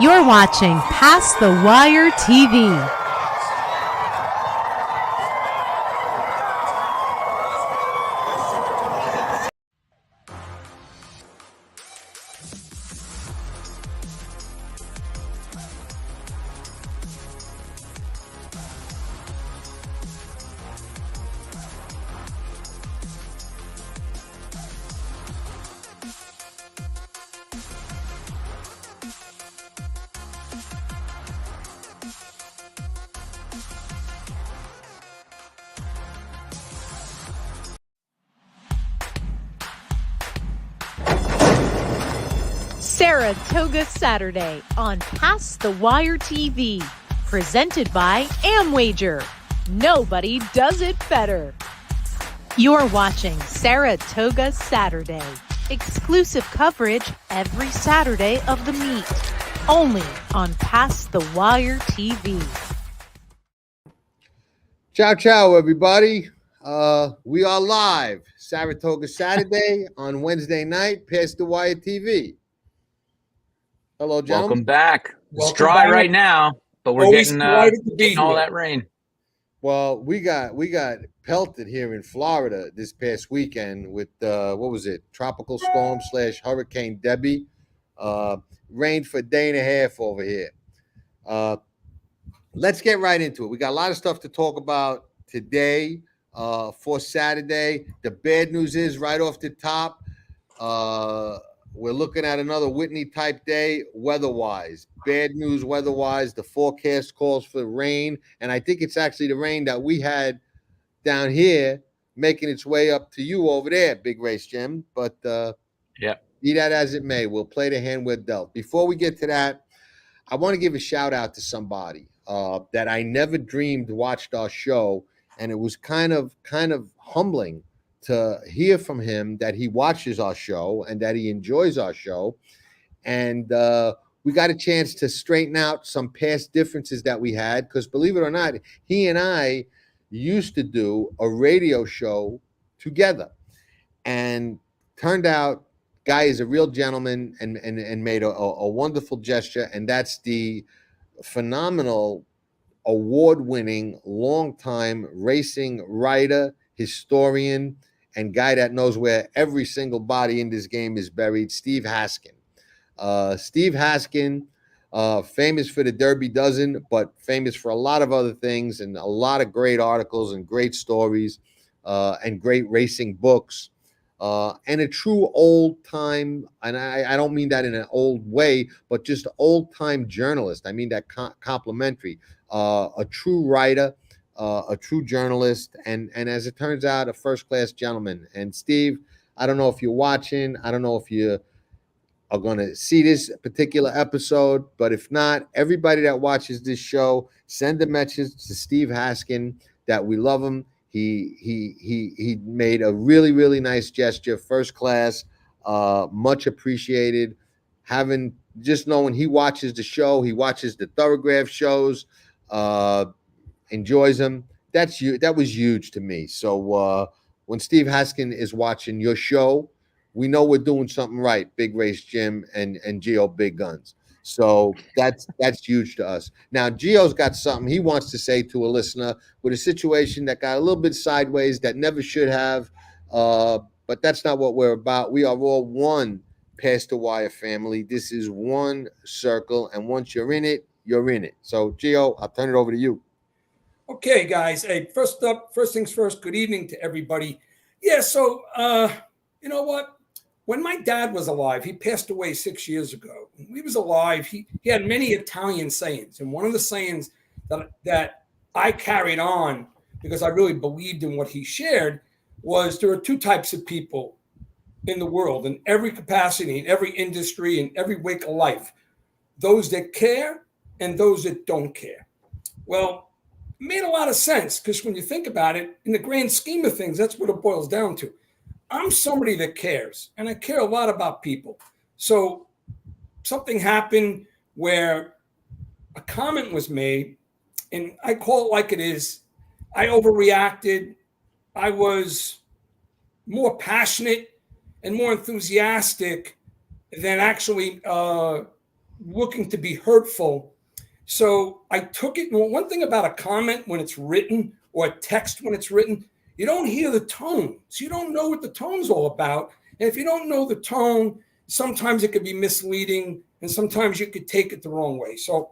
You're watching Past the Wire TV. Saratoga Saturday on Past the Wire TV. Presented by AmWager. Nobody does it better. You're watching Saratoga Saturday. Exclusive coverage every Saturday of the meet. Only on Past the Wire TV. Ciao, ciao, everybody. We are live Saratoga Saturday on Wednesday night, Past the Wire TV. Hello, gentlemen. Welcome back. It's dry right now, but we're getting all that rain. Well, we got pelted here in Florida this past weekend with what was it? Tropical storm / Hurricane Debbie. Rained for a day and a half over here. Let's get right into it. We got a lot of stuff to talk about today for Saturday. The bad news is right off the top, we're looking at another Whitney type day weather-wise. Bad news weather-wise. The forecast calls for rain, and I think it's actually the rain that we had down here making its way up to you over there, Big Race Jim. But yeah, be that as it may, we'll play the hand we're dealt. Before we get to that, I want to give a shout out to somebody that I never dreamed watched our show, and it was kind of humbling to hear from him that he watches our show and that he enjoys our show. And we got a chance to straighten out some past differences that we had, because believe it or not, he and I used to do a radio show together, and turned out guy is a real gentleman and made a wonderful gesture, and that's the phenomenal award-winning longtime racing writer, historian, and guy that knows where every single body in this game is buried, Steve Haskin. Steve Haskin, famous for the Derby Dozen, but famous for a lot of other things and a lot of great articles and great stories and great racing books. And a true old-time, and I don't mean that in an old way, but just old-time journalist. I mean that complimentary. A true writer, a true journalist, and as it turns out, a first-class gentleman. And Steve, I don't know if you're watching. I don't know if you are going to see this particular episode, but if not, everybody that watches this show, send a message to Steve Haskin that we love him. He made a really, really nice gesture, first class, much appreciated. Just knowing he watches the show, he watches the Thoroughgraph shows, enjoys them. That was huge to me. So when Steve Haskin is watching your show, we know we're doing something right, Big Race Jim and Geo Big Guns. So that's huge to us. Now, Geo's got something he wants to say to a listener with a situation that got a little bit sideways that never should have, but that's not what we're about. We are all one Past the Wire family. This is one circle, and once you're in it, you're in it. So, Geo, I'll turn it over to you. Okay, guys. Hey, first things first, good evening to everybody. Yeah, so, you know what? When my dad was alive, he passed away 6 years ago. When he was alive, he had many Italian sayings. And one of the sayings that I carried on, because I really believed in what he shared, was there are two types of people in the world, in every capacity, in every industry, in every wake of life. Those that care and those that don't care. Well, it made a lot of sense, because when you think about it, in the grand scheme of things, that's what it boils down to. I'm somebody that cares, and I care a lot about people. So something happened where a comment was made, and I call it like it is. I overreacted. I was more passionate and more enthusiastic than actually looking to be hurtful. So I took it. Well, one thing about a comment when it's written or a text when it's written, you don't hear the tone. So you don't know what the tone's all about. And if you don't know the tone, sometimes it could be misleading and sometimes you could take it the wrong way. So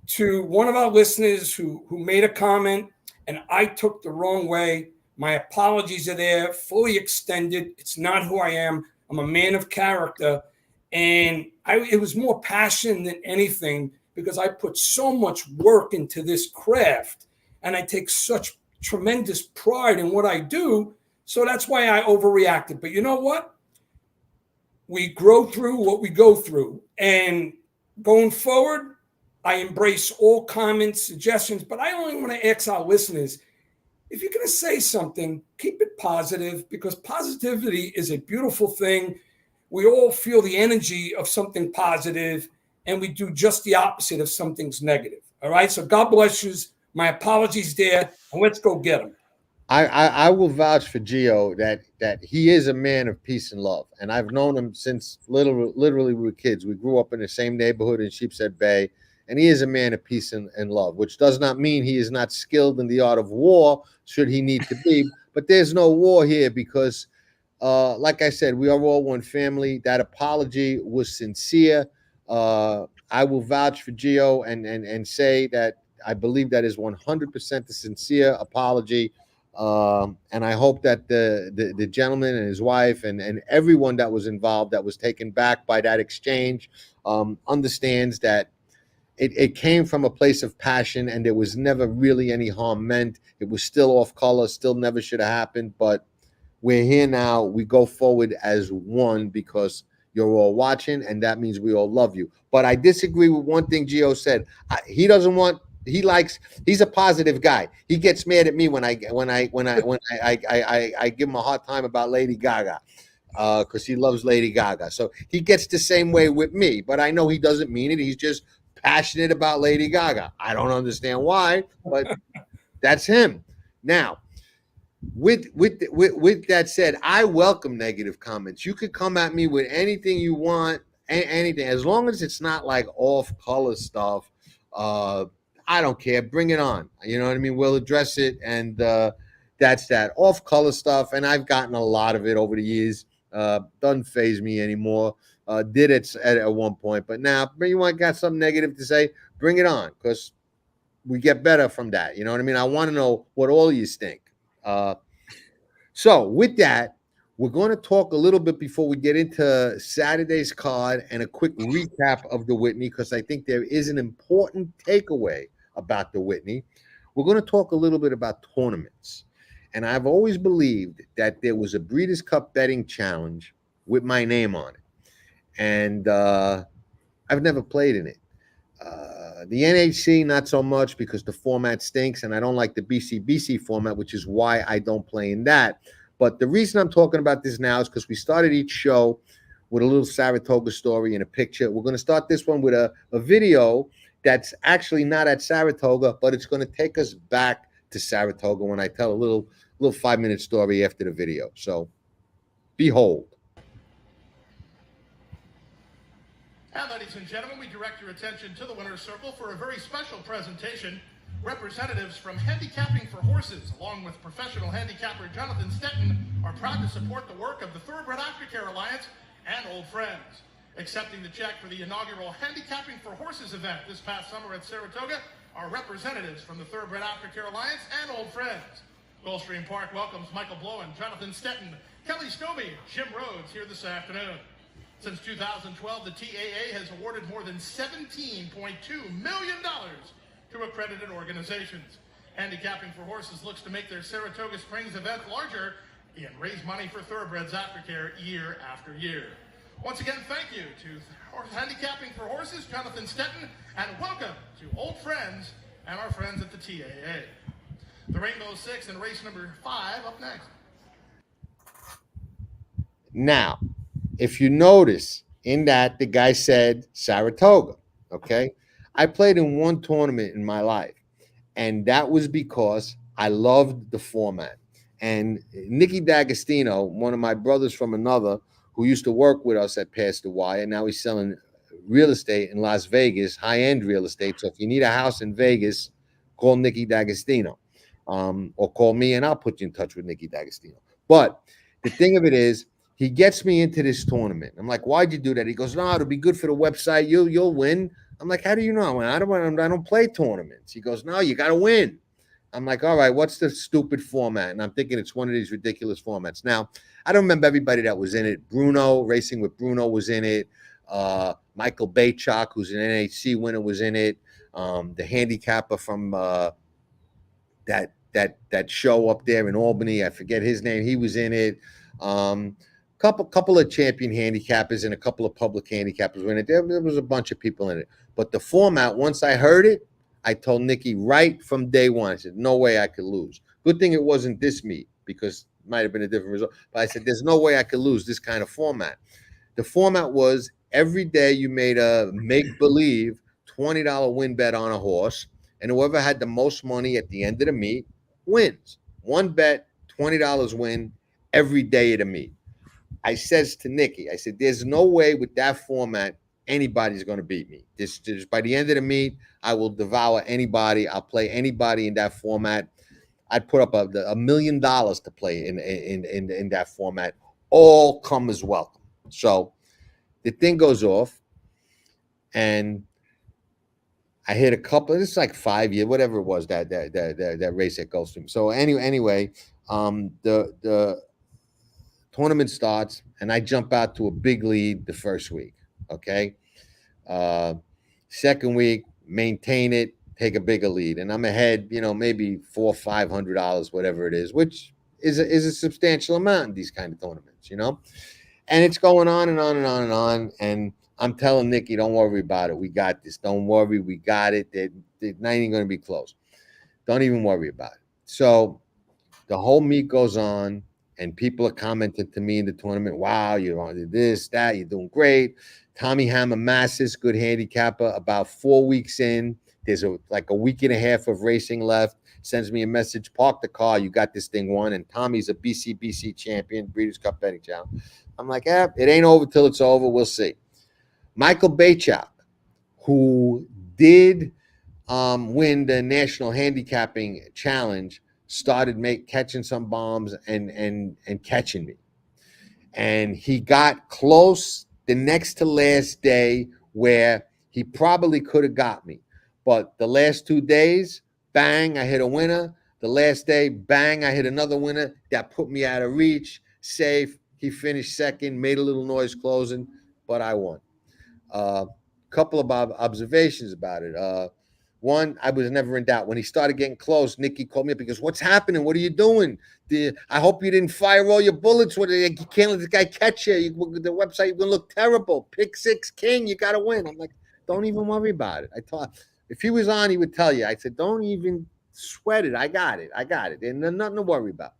to one of our listeners who made a comment and I took the wrong way, my apologies are there, fully extended. It's not who I am. I'm a man of character. And it was more passion than anything because I put so much work into this craft and I take such tremendous pride in what I do. So that's why I overreacted. But you know what? We grow through what we go through. And going forward, I embrace all comments, suggestions, but I only want to ask our listeners, if you're going to say something, keep it positive because positivity is a beautiful thing. We all feel the energy of something positive and we do just the opposite if something's negative. All right. So God bless you. My apologies there. And let's go get them. I will vouch for Geo that he is a man of peace and love. And I've known him since literally we were kids. We grew up in the same neighborhood in Sheepshead Bay. And he is a man of peace and love, which does not mean he is not skilled in the art of war, should he need to be. But there's no war here because, like I said, we are all one family. That apology was sincere. I will vouch for Geo and say that I believe that is 100% a sincere apology. And I hope that the gentleman and his wife and everyone that was involved, that was taken back by that exchange, understands that it came from a place of passion and there was never really any harm meant. It was still off color, still never should have happened. But we're here now. We go forward as one because you're all watching, and that means we all love you. But I disagree with one thing Geo said. He's a positive guy. He gets mad at me when I give him a hard time about Lady Gaga. Because he loves Lady Gaga. So he gets the same way with me, but I know he doesn't mean it. He's just passionate about Lady Gaga. I don't understand why, but that's him. Now, with that said, I welcome negative comments. You could come at me with anything you want, anything, as long as it's not like off-color stuff. I don't care. Bring it on. You know what I mean? We'll address it, and that's that. Off-color stuff, and I've gotten a lot of it over the years. Doesn't faze me anymore. Did it at one point, but now you got something negative to say, bring it on, because we get better from that. You know what I mean? I want to know what all of you think. So with that, we're going to talk a little bit before we get into Saturday's card and a quick recap of the Whitney, because I think there is an important takeaway about the Whitney. We're going to talk a little bit about tournaments. And I've always believed that there was a Breeders' Cup betting challenge with my name on it. And I've never played in it. The NHC, not so much, because the format stinks, and I don't like the BCBC format, which is why I don't play in that. But the reason I'm talking about this now is because we started each show with a little Saratoga story and a picture. We're going to start this one with a video that's actually not at Saratoga, but it's going to take us back to Saratoga when I tell a little 5-minute story after the video. So, behold. And ladies and gentlemen, we direct your attention to the winner's circle for a very special presentation. Representatives from Handicapping for Horses, along with professional handicapper Jonathan Stettin, are proud to support the work of the Thoroughbred Aftercare Alliance and Old Friends. Accepting the check for the inaugural Handicapping for Horses event this past summer at Saratoga are representatives from the Thoroughbred Aftercare Alliance and Old Friends. Gulfstream Park welcomes Michael Blowen, Jonathan Stettin, Kelly Scobie, Jim Rhodes here this afternoon. Since 2012, the TAA has awarded more than $17.2 million to accredited organizations. Handicapping for Horses looks to make their Saratoga Springs event larger and raise money for Thoroughbreds Aftercare year after year. Once again, thank you to Handicapping for Horses, Jonathan Stettin, and welcome to Old Friends and our friends at the TAA. The Rainbow Six and race number 5 up next. Now, if you notice in that, the guy said Saratoga, okay? I played in one tournament in my life, and that was because I loved the format. And Nicky D'Agostino, one of my brothers from another, who used to work with us at Past the Wire, now he's selling real estate in Las Vegas, high-end real estate. So if you need a house in Vegas, call Nicky D'Agostino, or call me and I'll put you in touch with Nicky D'Agostino. But the thing of it is, he gets me into this tournament. I'm like, why'd you do that? He goes, no, it'll be good for the website. You'll win. I'm like, how do you know? I don't play tournaments. He goes, no, you got to win. I'm like, all right, what's the stupid format? And I'm thinking it's one of these ridiculous formats. Now, I don't remember everybody that was in it. Bruno, Racing with Bruno was in it. Michael Baychuk, who's an NHC winner, was in it. The handicapper from that show up there in Albany, I forget his name. He was in it. Couple of champion handicappers and a couple of public handicappers were in it. There was a bunch of people in it. But the format, once I heard it, I told Nicky right from day one, I said, no way I could lose. Good thing it wasn't this meet, because it might have been a different result. But I said, there's no way I could lose this kind of format. The format was every day you made a make-believe $20 win bet on a horse, and whoever had the most money at the end of the meet wins. One bet, $20 win every day of the meet. I says to Nicky, I said, there's no way with that format anybody's going to beat me. This by the end of the meet, I will devour anybody. I'll play anybody in that format. I'd put up $1 million to play in that format. All comers welcome. So the thing goes off, and I hit a couple. It's like 5 years, whatever it was, that race at Gulfstream. So anyway, the tournament starts, and I jump out to a big lead the first week. Okay. Second week, maintain it, take a bigger lead, and I'm ahead, maybe $400 or $500, whatever it is, which is a substantial amount in these kind of tournaments, And it's going on and on and on and on. And I'm telling Nicky, don't worry about it. We got this. Don't worry. We got it. They're not even going to be close. Don't even worry about it. So the whole meet goes on, and people are commenting to me in the tournament, wow, you're on this, that, you're doing great. Tommy Hammer Massis, good handicapper, about 4 weeks in. There's like a week and a half of racing left. Sends me a message, park the car, you got this thing won. And Tommy's a BCBC champion, Breeders' Cup Betting Challenge. I'm like, it ain't over till it's over. We'll see. Michael Baychuk, who did win the National Handicapping Challenge, started catching some bombs and catching me. And he got close the next to last day where he probably could have got me. But the last 2 days, bang, I hit a winner. The last day, bang, I hit another winner. That put me out of reach, safe. He finished second, made a little noise closing, but I won. Couple of observations about it. One, I was never in doubt. When he started getting close, Nicky called me up. He goes, what's happening? What are you doing? I hope you didn't fire all your bullets. You can't let this guy catch you. The website, you're going to look terrible. Pick six, king, you got to win. I'm like, don't even worry about it. I thought, if he was on, he would tell you. I said, don't even sweat it. I got it. And nothing to worry about.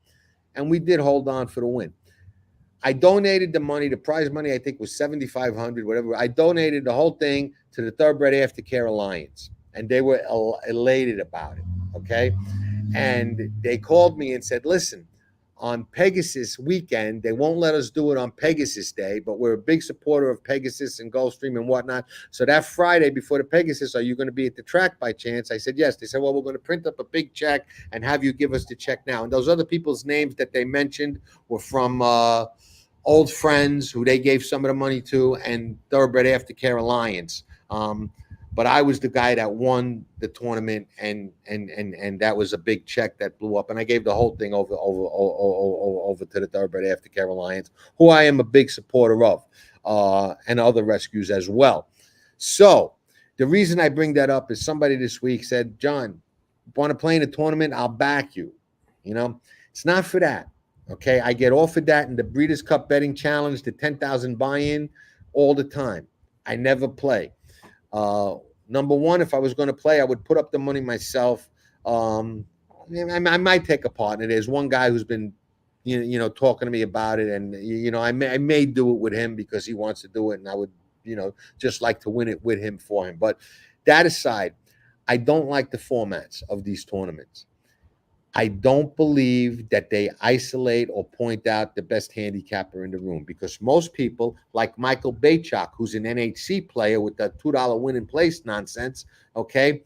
And we did hold on for the win. I donated the money. The prize money, I think, was $7,500, whatever. I donated the whole thing to the Thoroughbred Aftercare Alliance. And they were elated about it, okay? And they called me and said, listen, on Pegasus weekend, they won't let us do it on Pegasus Day, but we're a big supporter of Pegasus and Gulfstream and whatnot. So that Friday before the Pegasus, are you going to be at the track by chance? I said, yes. They said, well, we're going to print up a big check and have you give us the check now. And those other people's names that they mentioned were from old friends who they gave some of the money to, and Thoroughbred Aftercare Alliance. But I was the guy that won the tournament, and that was a big check that blew up. And I gave the whole thing over to the Thoroughbred Aftercare Alliance, who I am a big supporter of, and other rescues as well. So the reason I bring that up is somebody this week said, John, want to play in a tournament? I'll back you. It's not for that. Okay, I get offered that in the Breeders' Cup Betting Challenge, the 10,000 buy-in, all the time. I never play. Number one, if I was going to play, I would put up the money myself. I might take a partner. There's one guy who's been, talking to me about it, and I may do it with him because he wants to do it, and I would, just like to win it with him for him. But that aside, I don't like the formats of these tournaments. I don't believe that they isolate or point out the best handicapper in the room, because most people, like Michael Bachok, who's an NHC player with the $2 win in place nonsense, okay,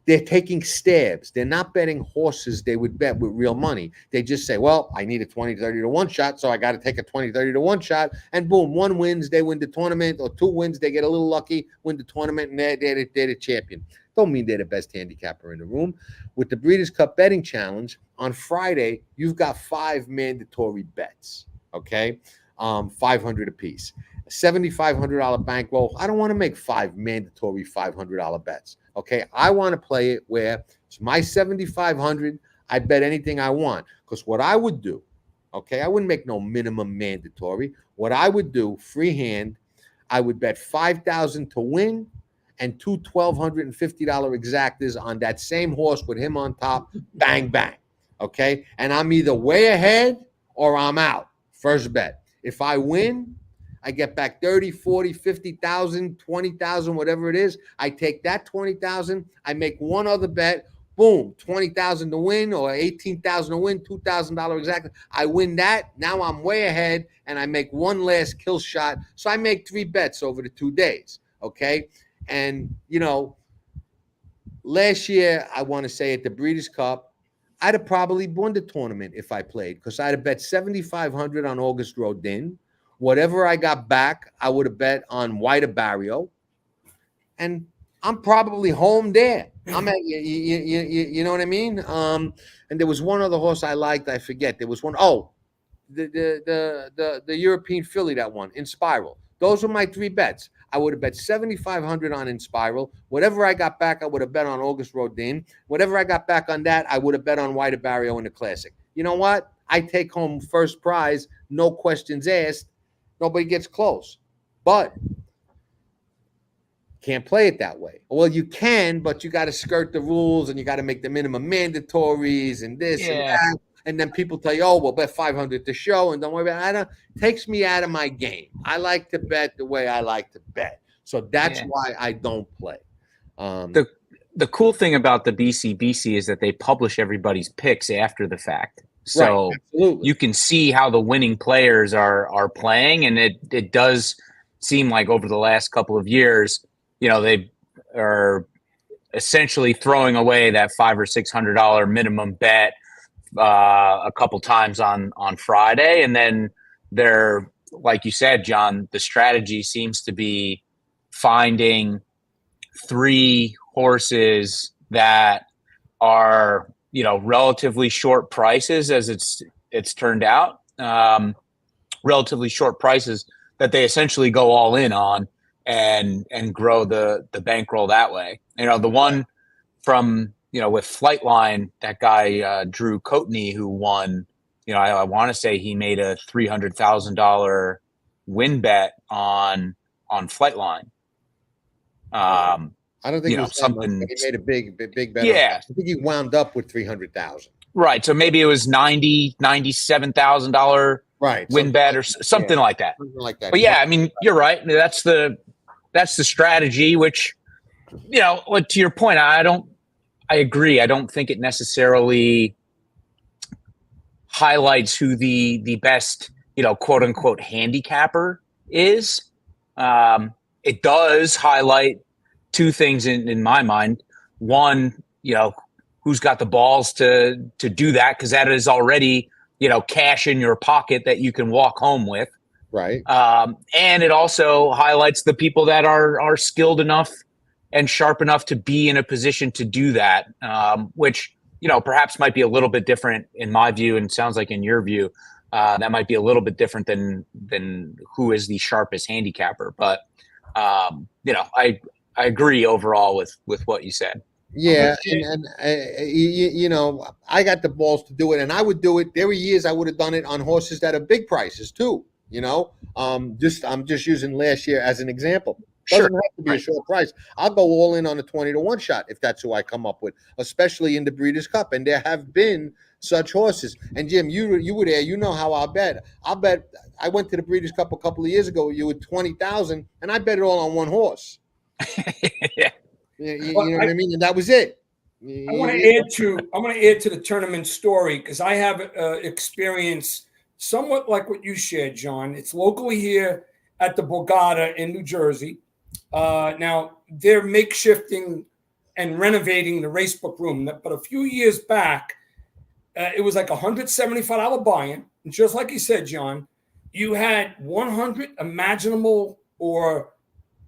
they're taking stabs. They're not betting horses they would bet with real money. They just say, well, I need a 20, 30 to 1 shot, so I got to take a 20, 30 to 1 shot, and boom, one wins, they win the tournament, or two wins, they get a little lucky, win the tournament, and they're the champion. Don't mean they're the best handicapper in the room. With the Breeders' Cup betting challenge, on Friday, you've got 5 mandatory bets, okay? 500 apiece. A $7,500 bankroll. I don't want to make 5 mandatory $500 bets, okay? I want to play it where it's my $7,500. I bet anything I want, because what I would do, okay, I wouldn't make no minimum mandatory. What I would do, freehand, I would bet $5,000 to win, and 2 $1,250 exactas on that same horse with him on top, bang, bang, okay? And I'm either way ahead or I'm out, first bet. If I win, I get back 30, 40, 50,000, 20,000, whatever it is. I take that 20,000, I make one other bet, boom, 20,000 to win or 18,000 to win, $2,000 exactly. I win that, now I'm way ahead, and I make one last kill shot. So I make 3 bets over the 2 days, okay? And, you know, last year, I want to say at the Breeders' Cup, I'd have probably won the tournament if I played, because I'd have bet $7,500 on August Rodin. Whatever I got back, I would have bet on White Barrio. And I'm probably home there. I'm at, you know what I mean? And there was one other horse I liked. I forget. There was one. Oh, the European filly that won, Inspiral. Those were my 3 bets. I would have bet $7,500 on Inspiral. Whatever I got back, I would have bet on August Rodin. Whatever I got back on that, I would have bet on White Barrio in the Classic. You know what? I take home first prize, no questions asked. Nobody gets close. But can't play it that way. Well, you can, but you got to skirt the rules, and you got to make the minimum mandatories and this and that. And then people tell you, oh, we'll bet 500 to show, and don't worry about it. Takes me out of my game. I like to bet the way I like to bet. So that's why I don't play. The cool thing about the BCBC is that they publish everybody's picks after the fact. So you can see how the winning players are playing, and it does seem like over the last couple of years, you know, they are essentially throwing away that $500 or $600 minimum bet a couple times on Friday, and then they're, like you said, John, the strategy seems to be finding 3 horses that are, you know, relatively short prices, as it's turned out, relatively short prices that they essentially go all in on and grow the bankroll that way. You know, the one from, you know, with Flightline, that guy, Drew Coatney, who won, you know, I want to say he made a $300,000 win bet on Flightline. I don't think, you know, something. He made a big bet. Yeah. I think he wound up with 300,000. Right. So maybe it was $97,000 win bet or something like that. Something like that. But yeah, I mean, you're right. That's the strategy, which, you know, to your point, I agree. I don't think it necessarily highlights who the best, you know, quote unquote handicapper is. It does highlight 2 things in my mind. One, you know, who's got the balls to do that, because that is already, you know, cash in your pocket that you can walk home with. Right. And it also highlights the people that are skilled enough and sharp enough to be in a position to do that, which, you know, perhaps might be a little bit different in my view, and sounds like in your view, that might be a little bit different than who is the sharpest handicapper. But, you know, I agree overall with what you said. Yeah, and you know, I got the balls to do it, and I would do it. There were years I would have done it on horses that are big prices too. You know, I'm just using last year as an example. Doesn't have to be a short price. I'll go all in on a 20 to 1 shot if that's who I come up with, especially in the Breeders' Cup. And there have been such horses. And Jim, you were there. You know how I'll bet. I went to the Breeders' Cup a couple of years ago. You were 20,000, and I bet it all on one horse. Yeah. You know what I mean? And that was it. I want to add to the tournament story because I have experience somewhat like what you shared, John. It's locally here at the Borgata in New Jersey. Now they're makeshifting and renovating the racebook room, but a few years back, it was like $175 buy-in. And just like you said, John, you had 100 imaginable or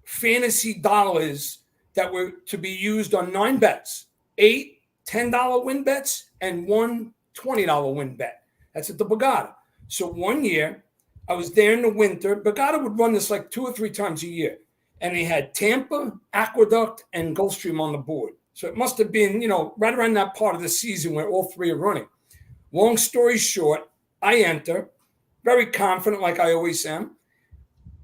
fantasy dollars that were to be used on 9 bets, 8 $10 win bets, and 1 $20 win bet. That's at the Borgata. So one year, I was there in the winter. Borgata would run this like 2 or 3 times a year. And they had Tampa, Aqueduct, and Gulfstream on the board. So it must have been, right around that part of the season where all 3 are running. Long story short, I enter, very confident like I always am.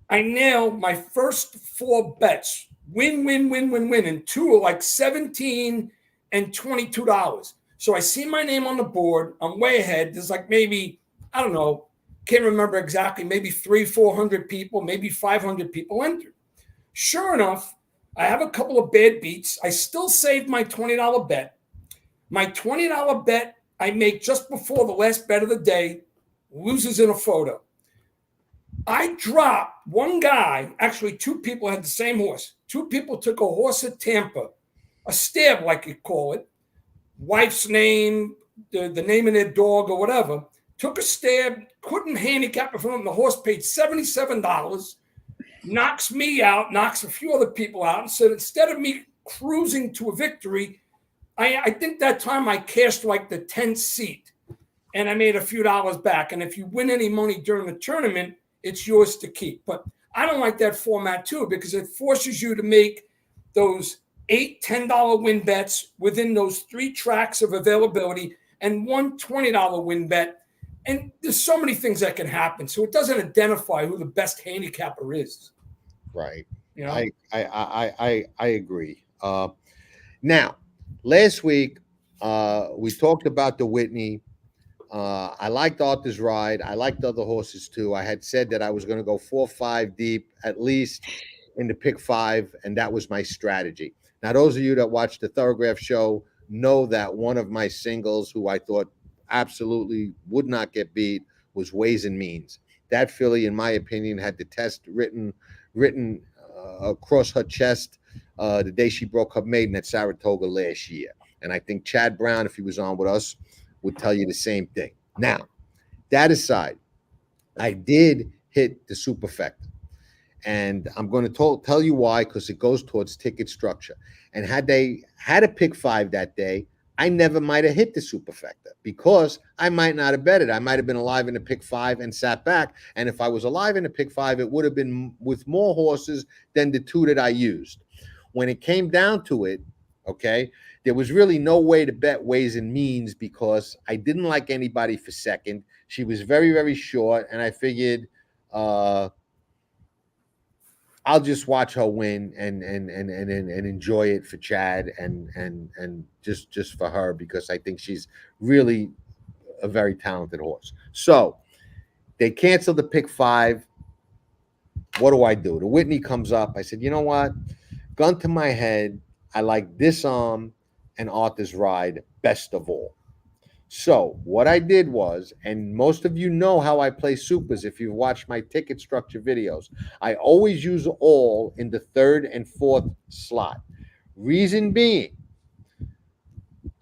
I nail my first 4 bets, win, and 2 are like $17 and $22. So I see my name on the board. I'm way ahead. There's like maybe, I don't know, can't remember exactly, maybe 300-400 people, maybe 500 people entered. Sure enough, I have a couple of bad beats. I still saved my $20 bet. My $20 bet I make just before the last bet of the day loses in a photo. I dropped one guy, actually 2 people had the same horse. 2 people took a horse at Tampa, a stab like you call it, wife's name, the name of their dog or whatever, took a stab, couldn't handicap it for him. The horse paid $77. Knocks me out, knocks a few other people out, and said instead of me cruising to a victory, I think that time I cashed like the 10th seat, and I made a few dollars back. And if you win any money during the tournament, it's yours to keep. But I don't like that format too because it forces you to make those 8 $10 win bets within those 3 tracks of availability and 1 $20 win bet. And there's so many things that can happen. So it doesn't identify who the best handicapper is. Right. I agree. Now, last week, we talked about the Whitney. I liked Arthur's ride. I liked other horses too. I had said that I was going to go 4-5 deep, at least in the pick 5. And that was my strategy. Now, those of you that watch the Thoroughgraph show know that one of my singles who I thought absolutely would not get beat was Ways and Means. That filly, in my opinion, had the test written across her chest the day she broke her maiden at Saratoga last year. And I think Chad Brown, if he was on with us, would tell you the same thing. Now, that aside, I did hit the superfecta. And I'm going to tell you why, because it goes towards ticket structure. And had they had a pick 5 that day, I never might have hit the superfecta because I might not have bet it. I might have been alive in the pick 5 and sat back. And if I was alive in the pick 5, it would have been with more horses than the 2 that I used. When it came down to it, okay, there was really no way to bet Ways and Means because I didn't like anybody for second. She was very, very short. And I figured I'll just watch her win and enjoy it for Chad and just for her because I think she's really a very talented horse. So they canceled the pick 5. What do? The Whitney comes up. I said, you know what? Gun to my head, I like Disarm and Arthur's Ride best of all. So what I did was, and most of you know how I play supers if you've watched my ticket structure videos, I always use all in the 3rd and 4th slot. Reason being,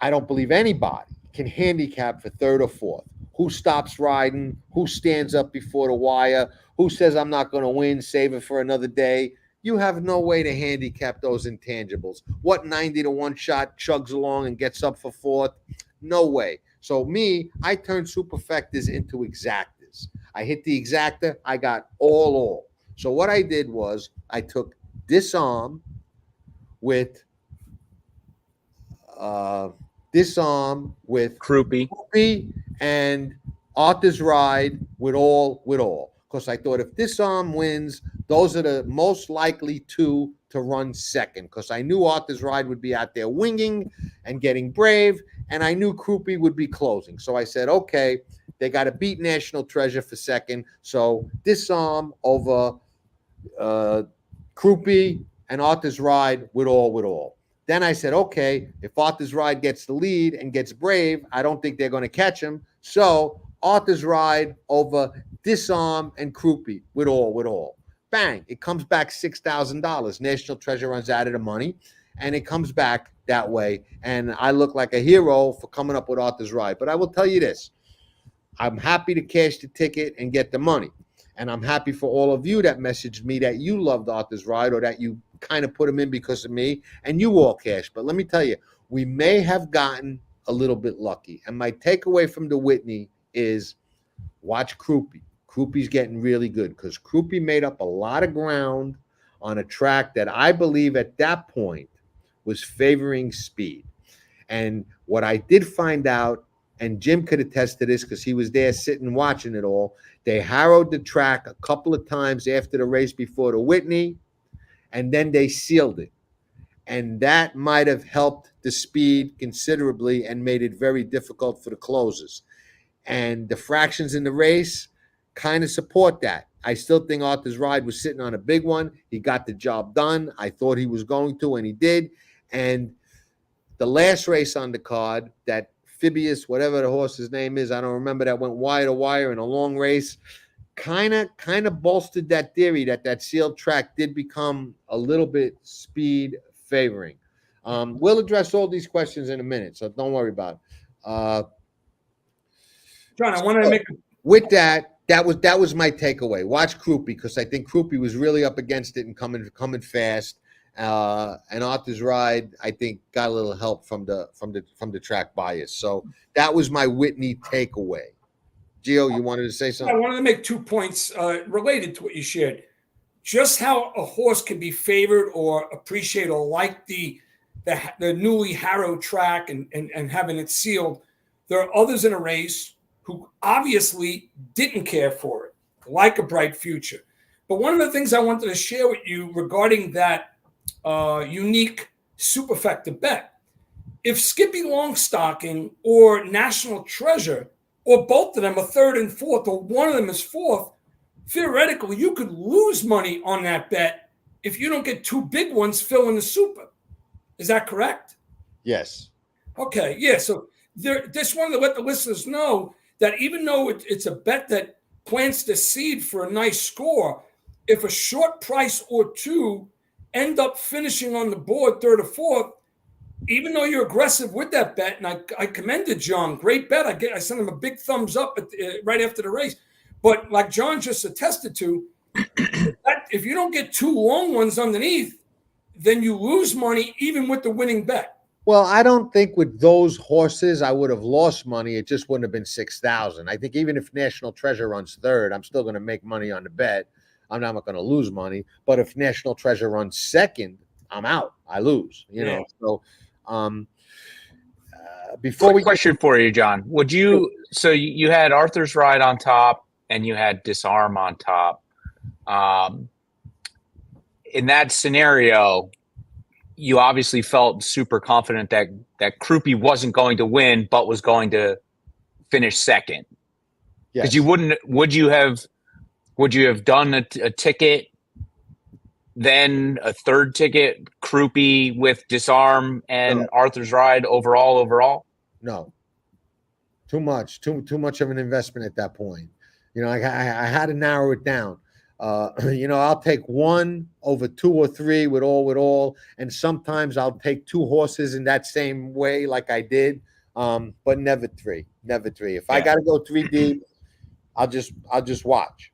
I don't believe anybody can handicap for 3rd or 4th. Who stops riding? Who stands up before the wire? Who says I'm not going to win, save it for another day? You have no way to handicap those intangibles. What 90-1 shot chugs along and gets up for 4th? No way. So me, I turned superfectas into exactas. I hit the exacta. I got all. So what I did was I took Disarm with Croupy and Arthur's Ride with all. Because I thought if Disarm wins, those are the most likely 2 to run second. Because I knew Arthur's Ride would be out there winging and getting brave. And I knew Croupy would be closing. So I said, okay, they got to beat National Treasure for second. So Disarm over Croupy and Arthur's Ride with all. Then I said, okay, if Arthur's Ride gets the lead and gets brave, I don't think they're going to catch him. So Arthur's Ride over Disarm and Crouppy with all. Bang, it comes back $6,000. National Treasure runs out of the money, and it comes back that way. And I look like a hero for coming up with Arthur's Ride. But I will tell you this. I'm happy to cash the ticket and get the money. And I'm happy for all of you that messaged me that you loved Arthur's Ride or that you kind of put them in because of me, and you all cashed. But let me tell you, we may have gotten a little bit lucky. And my takeaway from the Whitney is watch Crouppy. Crouppy's getting really good because Crouppy made up a lot of ground on a track that I believe at that point was favoring speed. And what I did find out, and Jim could attest to this because he was there sitting watching it all, they harrowed the track a couple of times after the race before the Whitney, and then they sealed it. And that might have helped the speed considerably and made it very difficult for the closers. And the fractions in the race kind of support that. I still think Arthur's Ride was sitting on a big one. He got the job done. I thought he was going to, and he did. And the last race on the card, that Phibius, whatever the horse's name is, I don't remember, that went wire to wire in a long race, kind of bolstered that theory that sealed track did become a little bit speed favoring. We'll address all these questions in a minute, so don't worry about it. John, I wanted to make with that was my takeaway. Watch Crouppy because I think Crouppy was really up against it and coming fast. And Arthur's Ride, I think, got a little help from the track bias. So that was my Whitney takeaway. Geo, you wanted to say something? I wanted to make 2 points related to what you shared. Just how a horse can be favored or appreciate or like the newly harrowed track and having it sealed. There are others in a race who obviously didn't care for it, like A Bright Future. But one of the things I wanted to share with you regarding that unique superfecta bet, if Skippy Longstocking or National Treasure, or both of them are third and fourth, or one of them is fourth, theoretically, you could lose money on that bet if you don't get two big ones filling the super. Is that correct? Yes. Okay, yeah. So just wanted to let the listeners know that even though it's a bet that plants the seed for a nice score, if a short price or two end up finishing on the board third or fourth, even though you're aggressive with that bet, and I commended John, great bet. I sent him a big thumbs up right after the race. But like John just attested to, if you don't get two long ones underneath, then you lose money even with the winning bet. Well, I don't think with those horses I would have lost money. It just wouldn't have been 6,000. I think even if National Treasure runs third, I'm still going to make money on the bet. I'm not going to lose money. But if National Treasure runs second, I'm out. I lose. You know. So before we question for you, John, would you? So you had Arthur's Ride on top, and you had Disarm on top. In that scenario, you obviously felt super confident that Crouppy wasn't going to win, but was going to finish second. Because you wouldn't. Would you have done a ticket, then a third ticket, Crouppy with Disarm and Arthur's Ride overall? No. Too much of an investment at that point. You know, I had to narrow it down. I'll take one over two or three with all, and sometimes I'll take two horses in that same way, like I did, but never three. If I got to go three deep, I'll just watch,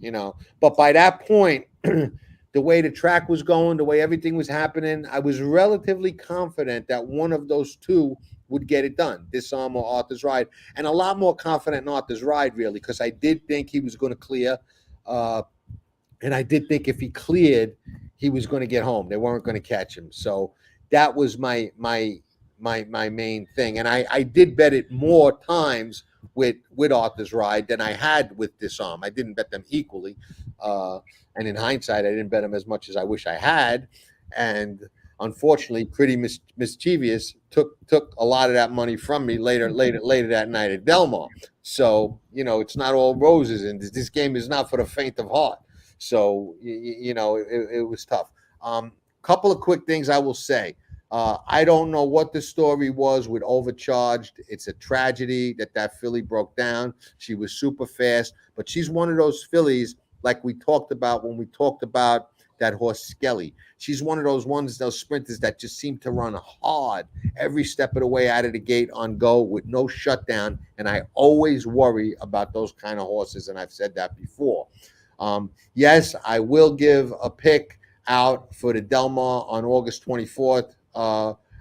you know. But by that point, the way the track was going, the way everything was happening, I was relatively confident that one of those two would get it done, Disarm or Arthur's Ride, and a lot more confident in Arthur's Ride, really, because I did think he was going to clear. And I did think if he cleared, he was going to get home. They weren't going to catch him. So that was my main thing. And I did bet it more times with Arthur's Ride than I had with Disarm. I didn't bet them equally. And in hindsight, I didn't bet them as much as I wish I had. And unfortunately, Pretty Mischievous took a lot of that money from me later that night at Del Mar. So, you know, it's not all roses, and this game is not for the faint of heart. So, it was tough. Couple of quick things I will say. I don't know what the story was with Overcharged. It's a tragedy that filly broke down. She was super fast, but she's one of those fillies like we talked about when we talked about that horse Skelly. She's one of those ones, those sprinters that just seem to run hard every step of the way out of the gate on go with no shutdown. And I always worry about those kind of horses, and I've said that before. Yes, I will give a pick out for the Del Mar on August 24th.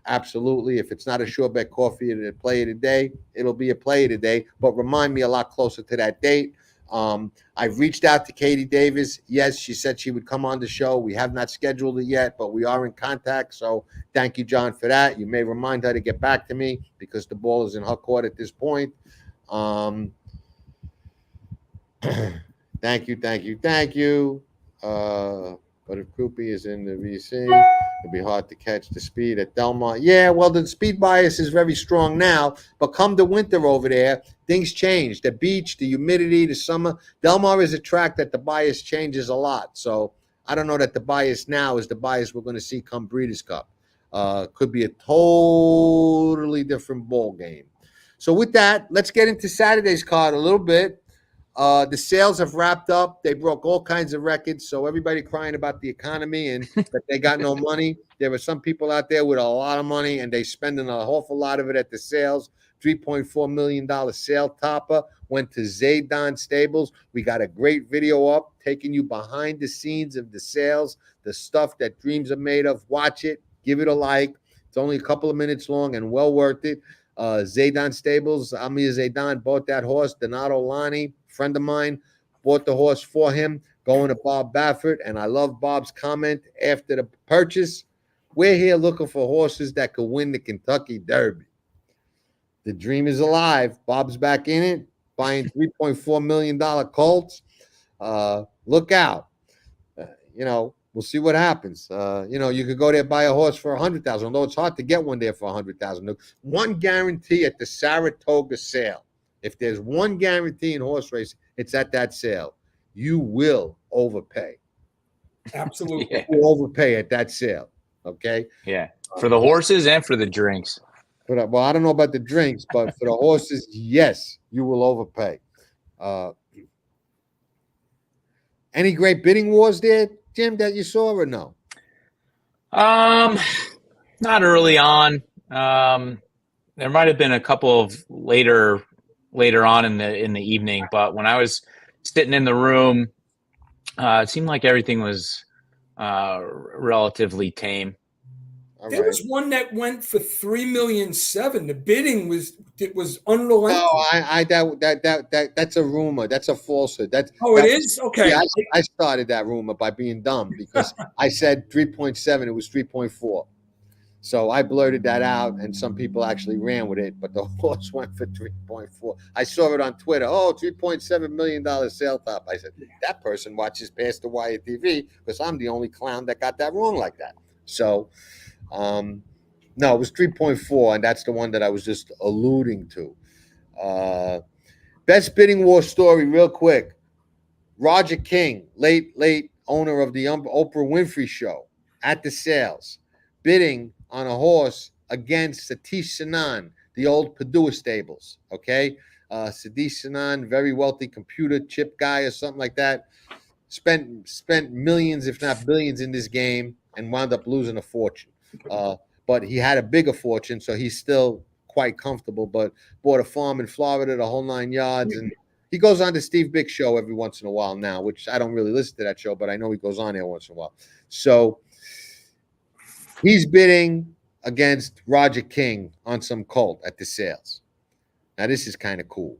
Absolutely. If it's not a sure bet coffee and a play of the day, it'll be a play of the day, but remind me a lot closer to that date. I've reached out to Katie Davis. Yes, she said she would come on the show. We have not scheduled it yet, but we are in contact. So thank you, John, for that. You may remind her to get back to me because the ball is in her court at this point. Thank you. But if Koopy is in the VC, it'll be hard to catch the speed at Del Mar. Yeah, well, the speed bias is very strong now, but come the winter over there, things change. The beach, the humidity, the summer. Del Mar is a track that the bias changes a lot. So I don't know that the bias now is the bias we're going to see come Breeders' Cup. Could be a totally different ball game. So with that, let's get into Saturday's card a little bit. The sales have wrapped up. They broke all kinds of records. So everybody crying about the economy and that they got no money. There are some people out there with a lot of money and they spending an awful lot of it at the sales. $3.4 million sale topper went to Zaydan Stables. We got a great video up taking you behind the scenes of the sales, the stuff that dreams are made of. Watch it. Give it a like. It's only a couple of minutes long and well worth it. Zaydan Stables, Amir Zaydan bought that horse. Donato Lani, friend of mine, bought the horse for him, going to Bob Baffert. And I love Bob's comment after the purchase. We're here looking for horses that could win the Kentucky Derby. The dream is alive. Bob's back in it, buying $3.4 million colts. Look out. We'll see what happens. You could go there, buy a horse for $100,000, although it's hard to get one there for $100,000. One guarantee at the Saratoga Sale. If there's one guarantee in horse racing, it's at that sale. You will overpay. Absolutely. Yeah. You will overpay at that sale. Okay? Yeah. For the horses and for the drinks. Well, I don't know about the drinks, but for the horses, yes, you will overpay. Any great bidding wars there, Jim, that you saw or no? Not early on. There might have been a couple of later on in the evening, but when I was sitting in the room, it seemed like everything was relatively tame. There was one that went for $3.7 million. The bidding was unrelenting. No, that's a rumor. That's a falsehood. It is? Okay. Yeah, I started that rumor by being dumb because I said 3.7. It was 3.4. So I blurted that out, and some people actually ran with it, but the horse went for 3.4. I saw it on Twitter. Oh, $3.7 million sale top. I said, that person watches Past the Wire TV because I'm the only clown that got that wrong like that. So, no, it was 3.4, and that's the one that I was just alluding to. Best bidding war story, real quick. Roger King, late owner of the Oprah Winfrey Show, at the sales, bidding on a horse against Satish Sanan, the old Padua stables. Okay, Satish Sanan, very wealthy computer chip guy or something like that, spent millions, if not billions, in this game and wound up losing a fortune. But he had a bigger fortune, so he's still quite comfortable. But bought a farm in Florida, the whole 9 yards, and he goes on to Steve Bick's show every once in a while now, which I don't really listen to that show, but I know he goes on there once in a while. So he's bidding against Roger King on some colt at the sales. Now, this is kind of cool.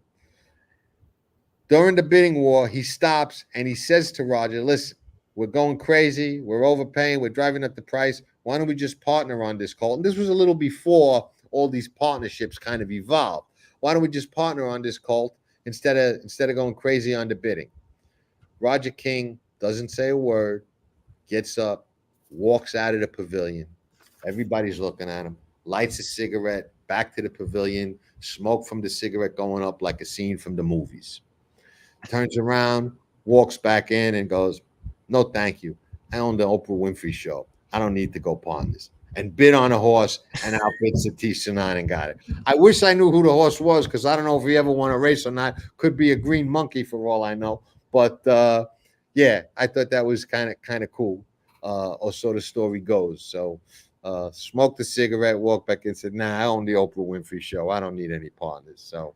During the bidding war, he stops and he says to Roger, listen, we're going crazy. We're overpaying. We're driving up the price. Why don't we just partner on this colt? And this was a little before all these partnerships kind of evolved. Why don't we just partner on this colt instead of going crazy on the bidding? Roger King doesn't say a word, gets up, walks out of the pavilion. Everybody's looking at him, lights a cigarette, back to the pavilion, smoke from the cigarette going up like a scene from the movies. Turns around, walks back in and goes, no, thank you. I own the Oprah Winfrey Show. I don't need to go pawn this. and bid on a horse and outbid Satish Sanan and got it. I wish I knew who the horse was because I don't know if he ever won a race or not. Could be a green monkey for all I know. But yeah, I thought that was kind of cool. Or so the story goes. So smoked a cigarette, walked back and said, nah, I own the Oprah Winfrey Show. I don't need any partners. So,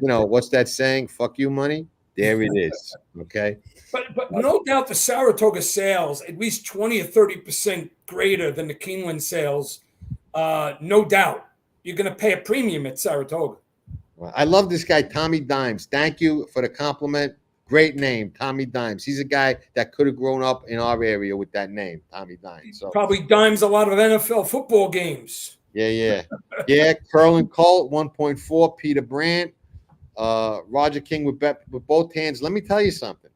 what's that saying? Fuck you, money. There it is. Okay. But no doubt the Saratoga sales, at least 20 or 30% greater than the Keeneland sales. No doubt. You're going to pay a premium at Saratoga. Well, I love this guy, Tommy Dimes. Thank you for the compliment. Great name, Tommy Dimes. He's a guy that could have grown up in our area with that name, Tommy Dimes. So probably dimes a lot of NFL football games. Yeah. Curlin Colt, 1.4. Peter Brandt. Roger King with both hands. Let me tell you something.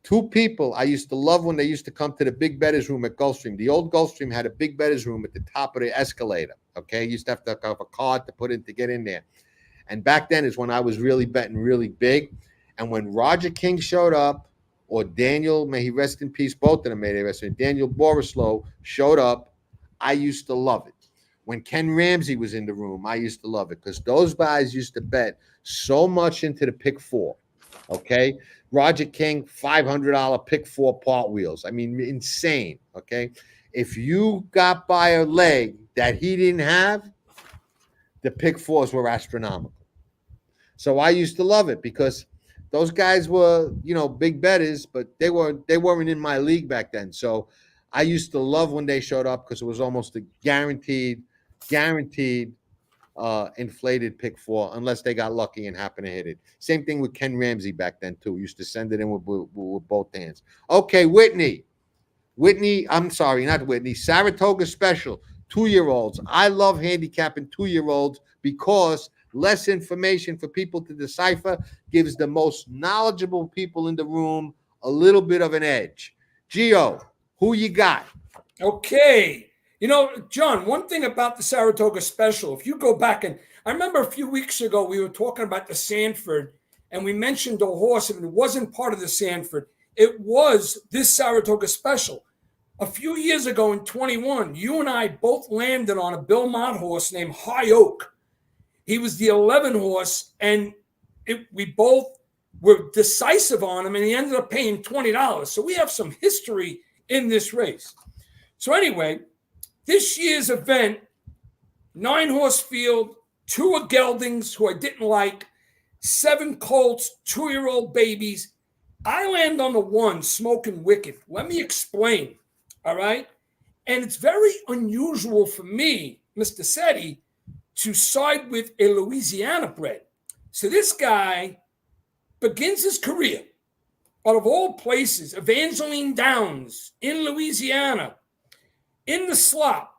Two people I used to love when they used to come to the big bettors room at Gulfstream. The old Gulfstream had a big bettors room at the top of the escalator. Okay, you used to have a card to put in to get in there. And back then is when I was really betting really big. And when Roger King showed up, or Daniel, may he rest in peace, both of them may they rest in peace, Daniel Borislow showed up, I used to love it. When Ken Ramsey was in the room, I used to love it because those guys used to bet so much into the pick four. Okay. Roger King, $500 pick four part wheels. I mean, insane. Okay. If you got by a leg that he didn't have, the pick fours were astronomical. So I used to love it because those guys were, big bettors, but they weren't in my league back then. So I used to love when they showed up because it was almost a guaranteed inflated pick four unless they got lucky and happened to hit it. Same thing with Ken Ramsey back then too. Used to send it in with both hands. Okay, Whitney, I'm sorry, not Whitney. Saratoga Special, 2-year-olds. I love handicapping 2-year-olds because less information for people to decipher gives the most knowledgeable people in the room a little bit of an edge. Geo, who you got? Okay. John, one thing about the Saratoga Special, if you go back, and I remember a few weeks ago, we were talking about the Sanford, and we mentioned a horse, and it wasn't part of the Sanford. It was this Saratoga Special. A few years ago in 21, you and I both landed on a Bill Mott horse named High Oak. He was the 11 horse, and we both were decisive on him, and he ended up paying $20. So we have some history in this race. So anyway, this year's event, 9-horse field, 2 geldings who I didn't like, 7 colts, 2-year-old babies. I land on the 1, Smoking Wicked. Let me explain, all right? And it's very unusual for me, Mr. Sette, to side with a Louisiana bred. So this guy begins his career, out of all places, Evangeline Downs in Louisiana, in the slop.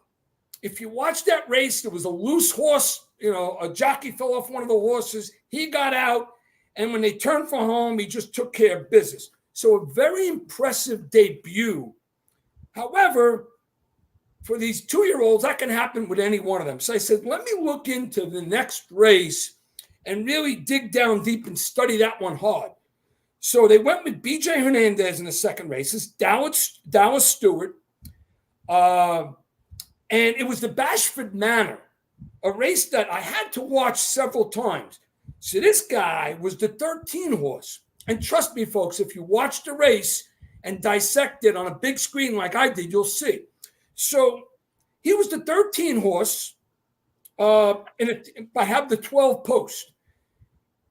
If you watch that race, there was a loose horse, a jockey fell off one of the horses. He got out, and when they turned for home, he just took care of business. So a very impressive debut. However, for these 2-year-olds, that can happen with any one of them. So I said, let me look into the next race and really dig down deep and study that one hard. So they went with B.J. Hernandez in the second race. It's Dallas Stewart. And it was the Bashford Manor, a race that I had to watch several times. So this guy was the 13 horse. And trust me, folks, if you watch the race and dissect it on a big screen like I did, you'll see. So he was the 13 horse. I have the 12 post.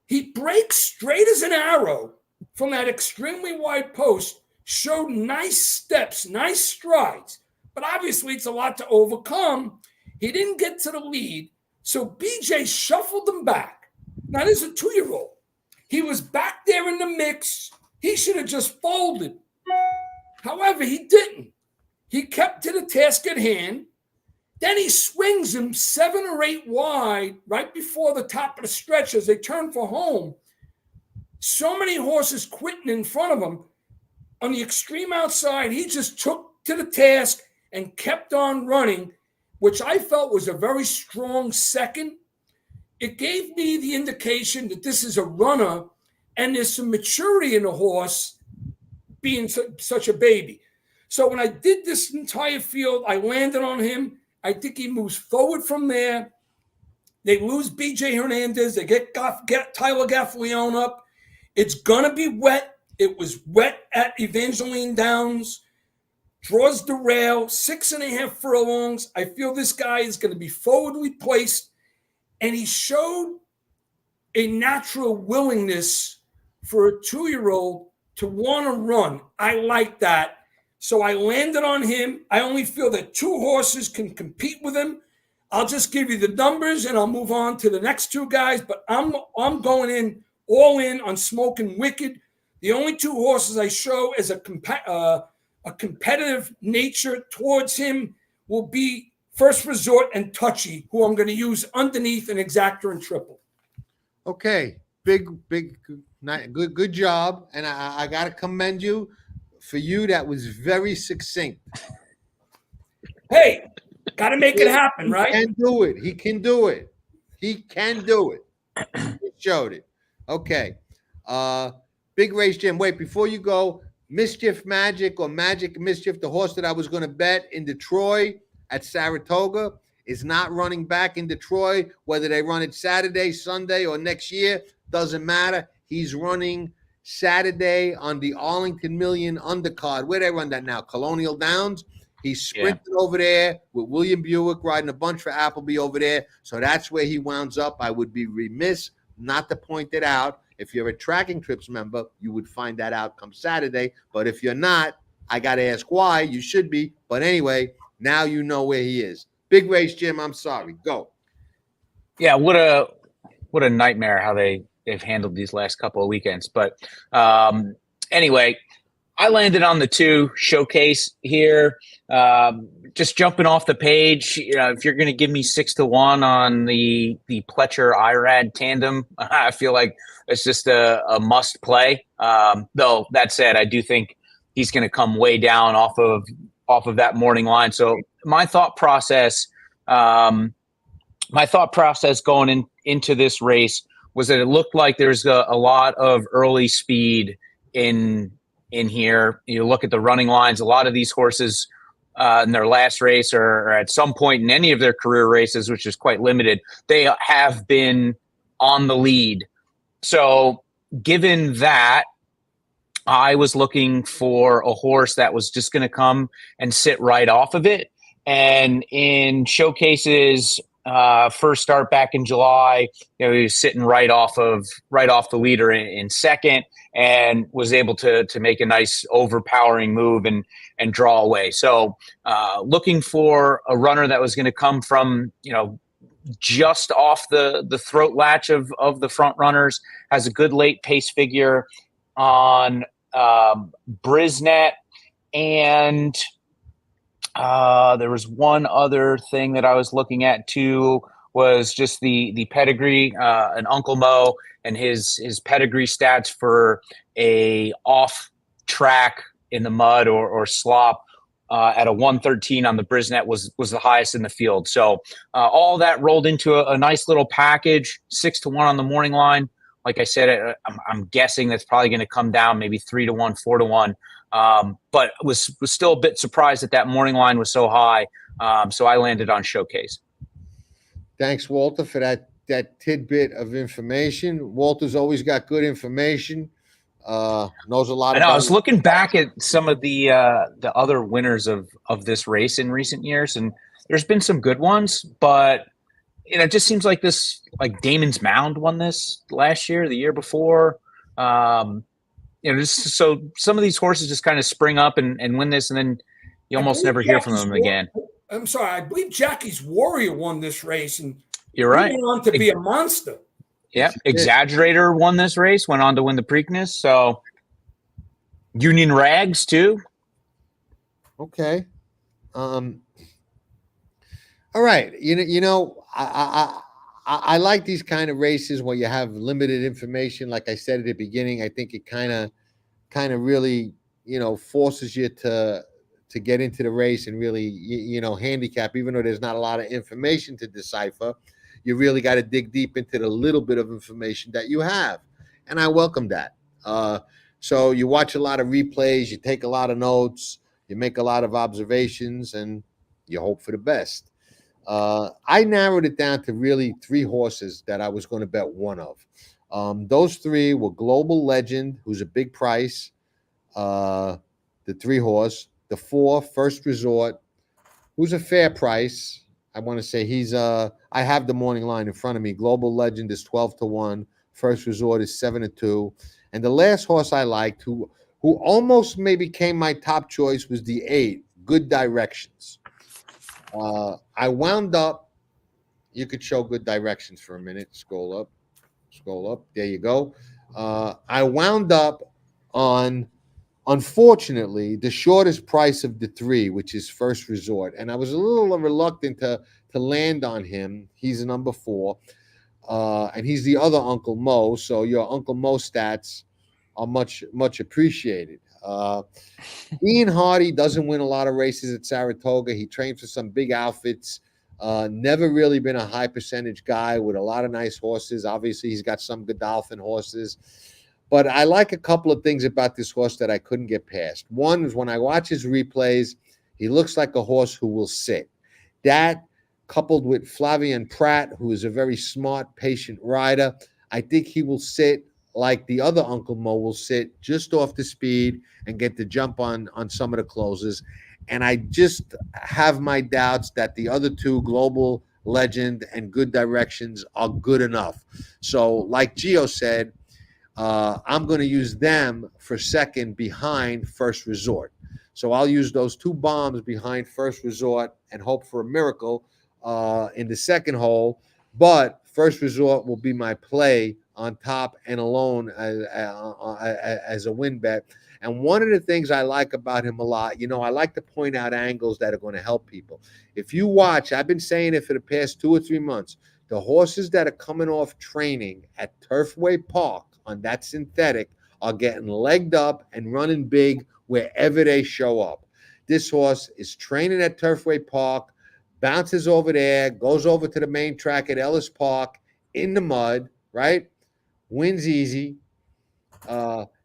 He breaks straight as an arrow from that extremely wide post, showed nice steps, nice strides. But obviously, it's a lot to overcome. He didn't get to the lead. So BJ shuffled him back. Now, this is a 2-year-old. He was back there in the mix. He should have just folded. However, he didn't. He kept to the task at hand. Then he swings him 7 or 8 wide right before the top of the stretch as they turn for home. So many horses quitting in front of him. On the extreme outside, he just took to the task and kept on running, which I felt was a very strong second. It gave me the indication that this is a runner and there's some maturity in the horse being such a baby. So when I did this entire field, I landed on him. I think he moves forward from there. They lose B.J. Hernandez. They get Tyler Gaffalione up. It's going to be wet. It was wet at Evangeline Downs. Draws the rail, 6.5 furlongs. I feel this guy is going to be forwardly placed. And he showed a natural willingness for a 2-year-old to want to run. I like that. So I landed on him. I only feel that 2 horses can compete with him. I'll just give you the numbers and I'll move on to the next 2 guys. But I'm going in all in on Smoking Wicked. The only 2 horses I show as a competitive nature towards him will be First Resort and Touchy, who I'm going to use underneath an exactor and triple. Okay, good job, and I got to commend you. For you, that was very succinct. Hey, got to make it happen, right? He can do it. He can do it. He can do it. He showed it. Okay. Big Race Jim. Wait, before you go, Mischief Magic or Magic Mischief, the horse that I was going to bet in Detroit at Saratoga, is not running back in Detroit. Whether they run it Saturday, Sunday, or next year, doesn't matter. He's running Saturday on the Arlington Million undercard. Where they run that now? Colonial Downs. He's sprinted over there with William Buick, riding a bunch for Appleby over there. So that's where he wounds up. I would be remiss not to point it out. If you're a Tracking Trips member, you would find that out come Saturday. But if you're not, I got to ask why. You should be. But anyway, now you know where he is. Big Race Jim, I'm sorry. Go. Yeah, what a nightmare how they've handled these last couple of weekends. But anyway, I landed on the 2 Showcase here. Just jumping off the page, if you're going to give me 6-1 on the Pletcher Irad tandem, I feel like it's just a must play. Though that said, I do think he's going to come way down off of that morning line. So my thought process going into this race was that it looked like there's a lot of early speed in here. You look at the running lines, a lot of these horses in their last race or at some point in any of their career races, which is quite limited, they have been on the lead. So given that, I was looking for a horse that was just going to come and sit right off of it. And in Showcases, first start back in July, he was sitting right off the leader in second, and was able to make a nice overpowering move and draw away. So looking for a runner that was going to come from, just off the throat latch of the front runners, has a good late pace figure on Brisnet. And there was one other thing that I was looking at too, was just the pedigree, and Uncle Mo and his pedigree stats for a off track in the mud or slop at a 113 on the Brisnet was the highest in the field. So all that rolled into a nice little package, 6-1 on the morning line. Like I said, I'm guessing that's probably going to come down maybe 3-1, 4-1. But was still a bit surprised that morning line was so high. So I landed on Showcase. Thanks, Walter, for that tidbit of information. Walter's always got good information. Knows a lot. I was looking back at some of the other winners of this race in recent years, and there's been some good ones, but it just seems like Damon's Mound won this last year, the year before. Just so some of these horses just kind of spring up and win this, and then you almost never hear from them again. I'm sorry, I believe Jackie's Warrior won this race, and you're right. He went on to be a monster. Yeah, Exaggerator won this race, went on to win the Preakness. So Union Rags too. Okay. All right. I like these kind of races where you have limited information. Like I said at the beginning, I think it kind of really, forces you to get into the race and really, handicap, even though there's not a lot of information to decipher. You really got to dig deep into the little bit of information that you have. And I welcome that. So you watch a lot of replays, you take a lot of notes, You make a lot of observations, and you hope for the best. I narrowed it down to really 3 horses that I was going to bet one of. Those 3 were Global Legend, who's a big price, the 3 horse. The 4, First Resort, who's a fair price. I want to say he's I have the morning line in front of me. Global Legend is 12-1. First Resort is 7-2. And the last horse I liked, who almost maybe became my top choice, was the 8, Good Directions. I wound up, you could show Good Directions for a minute. Scroll up. There you go. I wound up on, unfortunately, the shortest price of the 3, which is First Resort. And I was a little reluctant to land on him. He's number 4. And he's the other Uncle Mo. So your Uncle Mo stats are much, much appreciated. Ian Hardy doesn't win a lot of races at Saratoga. He trains for some big outfits. Never really been a high percentage guy with a lot of nice horses. Obviously, he's got some Godolphin horses. But I like a couple of things about this horse that I couldn't get past. One is when I watch his replays, he looks like a horse who will sit. That, coupled with Flavien Prat, who is a very smart, patient rider, I think he will sit like the other Uncle Mo will sit, just off the speed and get the jump on some of the closes. And I just have my doubts that the other 2, Global Legend and Good Directions, are good enough. So like Geo said, I'm going to use them for second behind First Resort. So I'll use those 2 bombs behind First Resort and hope for a miracle in the second hole. But First Resort will be my play on top and alone as a win bet. And one of the things I like about him a lot, I like to point out angles that are going to help people. If you watch, I've been saying it for the past 2 or 3 months, the horses that are coming off training at Turfway Park on that synthetic are getting legged up and running big wherever they show up. This horse is training at Turfway Park, bounces over there, goes over to the main track at Ellis Park in the mud, right? Wins easy.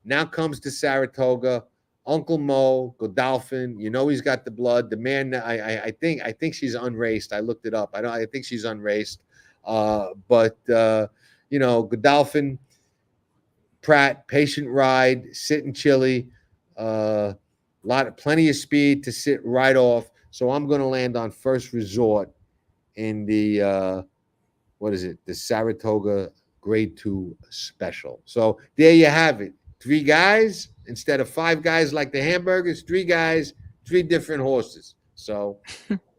Now comes to Saratoga. Uncle Mo, Godolphin, he's got the blood. The man, I think she's unraced. I looked it up. I think she's unraced. But Godolphin, Pratt, patient ride, sitting chilly, plenty of speed to sit right off. So I'm going to land on First Resort in the the Saratoga Grade 2 Special. So there you have it. 3 guys instead of 5 guys like the hamburgers. 3 guys, 3 different horses. So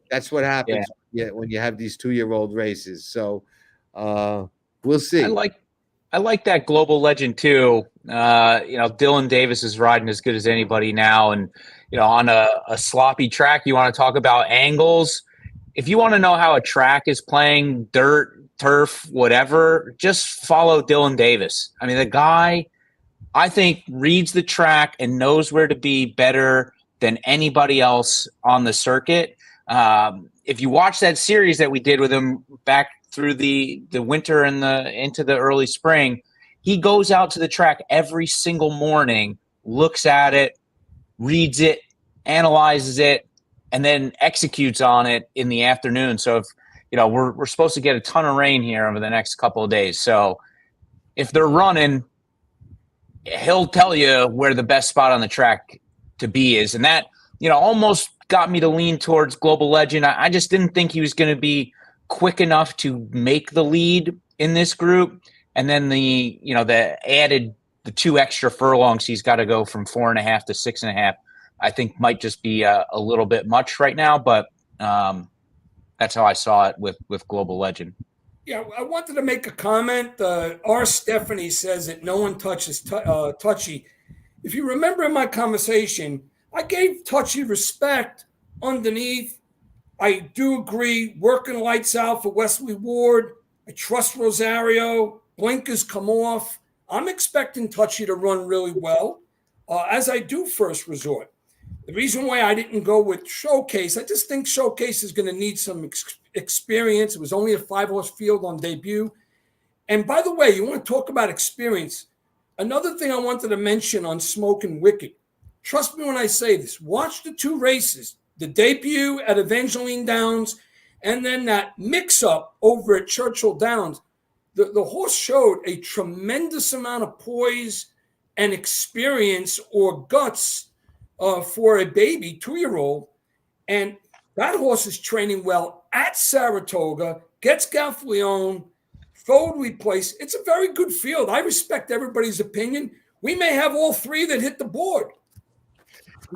that's what happens when you have these 2-year-old races. So we'll see. I like that Global Legend too. Dylan Davis is riding as good as anybody now, and on a sloppy track, you want to talk about angles. If you want to know how a track is playing, dirt, turf, whatever, just follow Dylan Davis. I mean, the guy, I think, reads the track and knows where to be better than anybody else on the circuit. If you watch that series that we did with him back through the winter and into the early spring, he goes out to the track every single morning, looks at it, reads it, analyzes it, and then executes on it in the afternoon. So if we're supposed to get a ton of rain here over the next couple of days. So if they're running, he'll tell you where the best spot on the track to be is. And that, almost got me to lean towards Global Legend. I just didn't think he was going to be quick enough to make the lead in this group. And then the 2 extra furlongs, he's got to go from 4.5 to 6.5, I think might just be a little bit much right now. But that's how I saw it with Global Legend. Yeah, I wanted to make a comment. R. Stephanie says that no one touches Touchy. If you remember in my conversation, I gave Touchy respect underneath. I do agree, working lights out for Wesley Ward. I trust Rosario. Blinkers come off. I'm expecting Touchy to run really well, as I do First Resort. The reason why I didn't go with Showcase, I just think Showcase is going to need some experience. It was only a 5-horse field on debut. And by the way, you want to talk about experience. Another thing I wanted to mention on Smoke and Wicked. Trust me when I say this. Watch the 2 races, the debut at Evangeline Downs, and then that mix-up over at Churchill Downs. The horse showed a tremendous amount of poise and experience or guts for a baby 2-year-old. And that horse is training well at Saratoga, gets Gaffleone, forwardly placed. It's a very good field. I respect everybody's opinion. We may have all 3 that hit the board.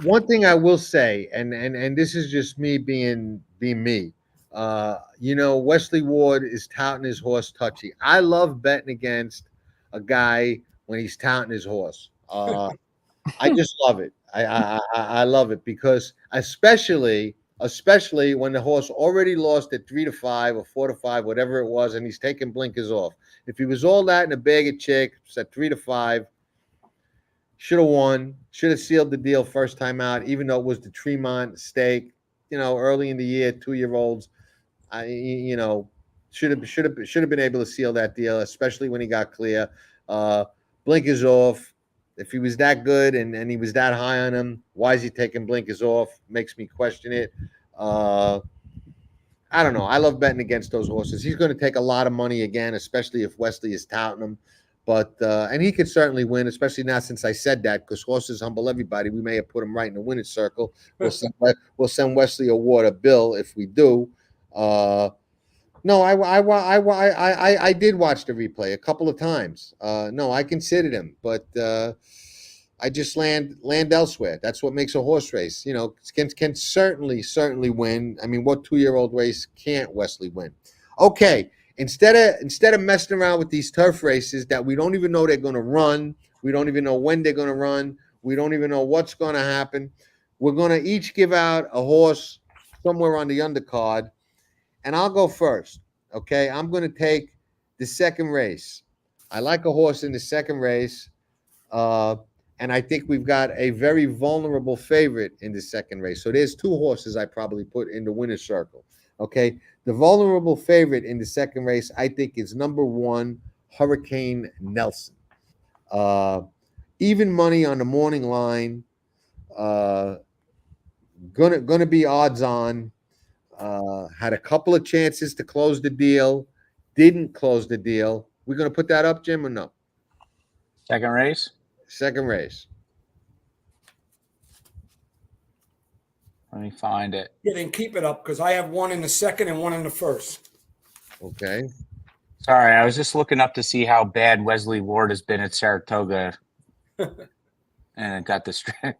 One thing I will say, and this is just me being me. Wesley Ward is touting his horse Touchy. I love betting against a guy when he's touting his horse. I just love it. I love it because especially when the horse already lost at 3-5 or 4-5, whatever it was, and he's taking blinkers off. If he was all that in a bag of chips at 3-5, should have won, should have sealed the deal first time out, even though it was the Tremont stake, early in the year, 2-year-olds. Should have been able to seal that deal, especially when he got clear. Blinkers off. If he was that good and he was that high on him, why is he taking blinkers off? Makes me question it. I don't know. I love betting against those horses. He's going to take a lot of money again, especially if Wesley is touting him. But and he could certainly win, especially now since I said that, because horses humble everybody. We may have put him right in the winning circle. We'll send Wesley a water bill if we do. No, I did watch the replay a couple of times. No, I considered him, but I just land elsewhere. That's what makes a horse race. Can certainly win. I mean, what 2-year-old race can't Wesley win? Okay. Instead of messing around with these turf races that we don't even know they're going to run, we don't even know when they're going to run, we don't even know what's going to happen, we're going to each give out a horse somewhere on the undercard, and I'll go first, okay? I'm going to take the second race. I like a horse in the second race, and I think we've got a very vulnerable favorite in the second race. So there's 2 horses I probably put in the winner's circle, okay? The vulnerable favorite in the second race, I think, is number 1, Hurricane Nelson. Even money on the morning line. Gonna be odds on. Had a couple of chances to close the deal. Didn't close the deal. We're gonna put that up, Jim, or no? Second race? Second race. Let me find it. Yeah, then keep it up because I have 1 in the second and 1 in the first. Okay. Sorry, I was just looking up to see how bad Wesley Ward has been at Saratoga. And it got distracted.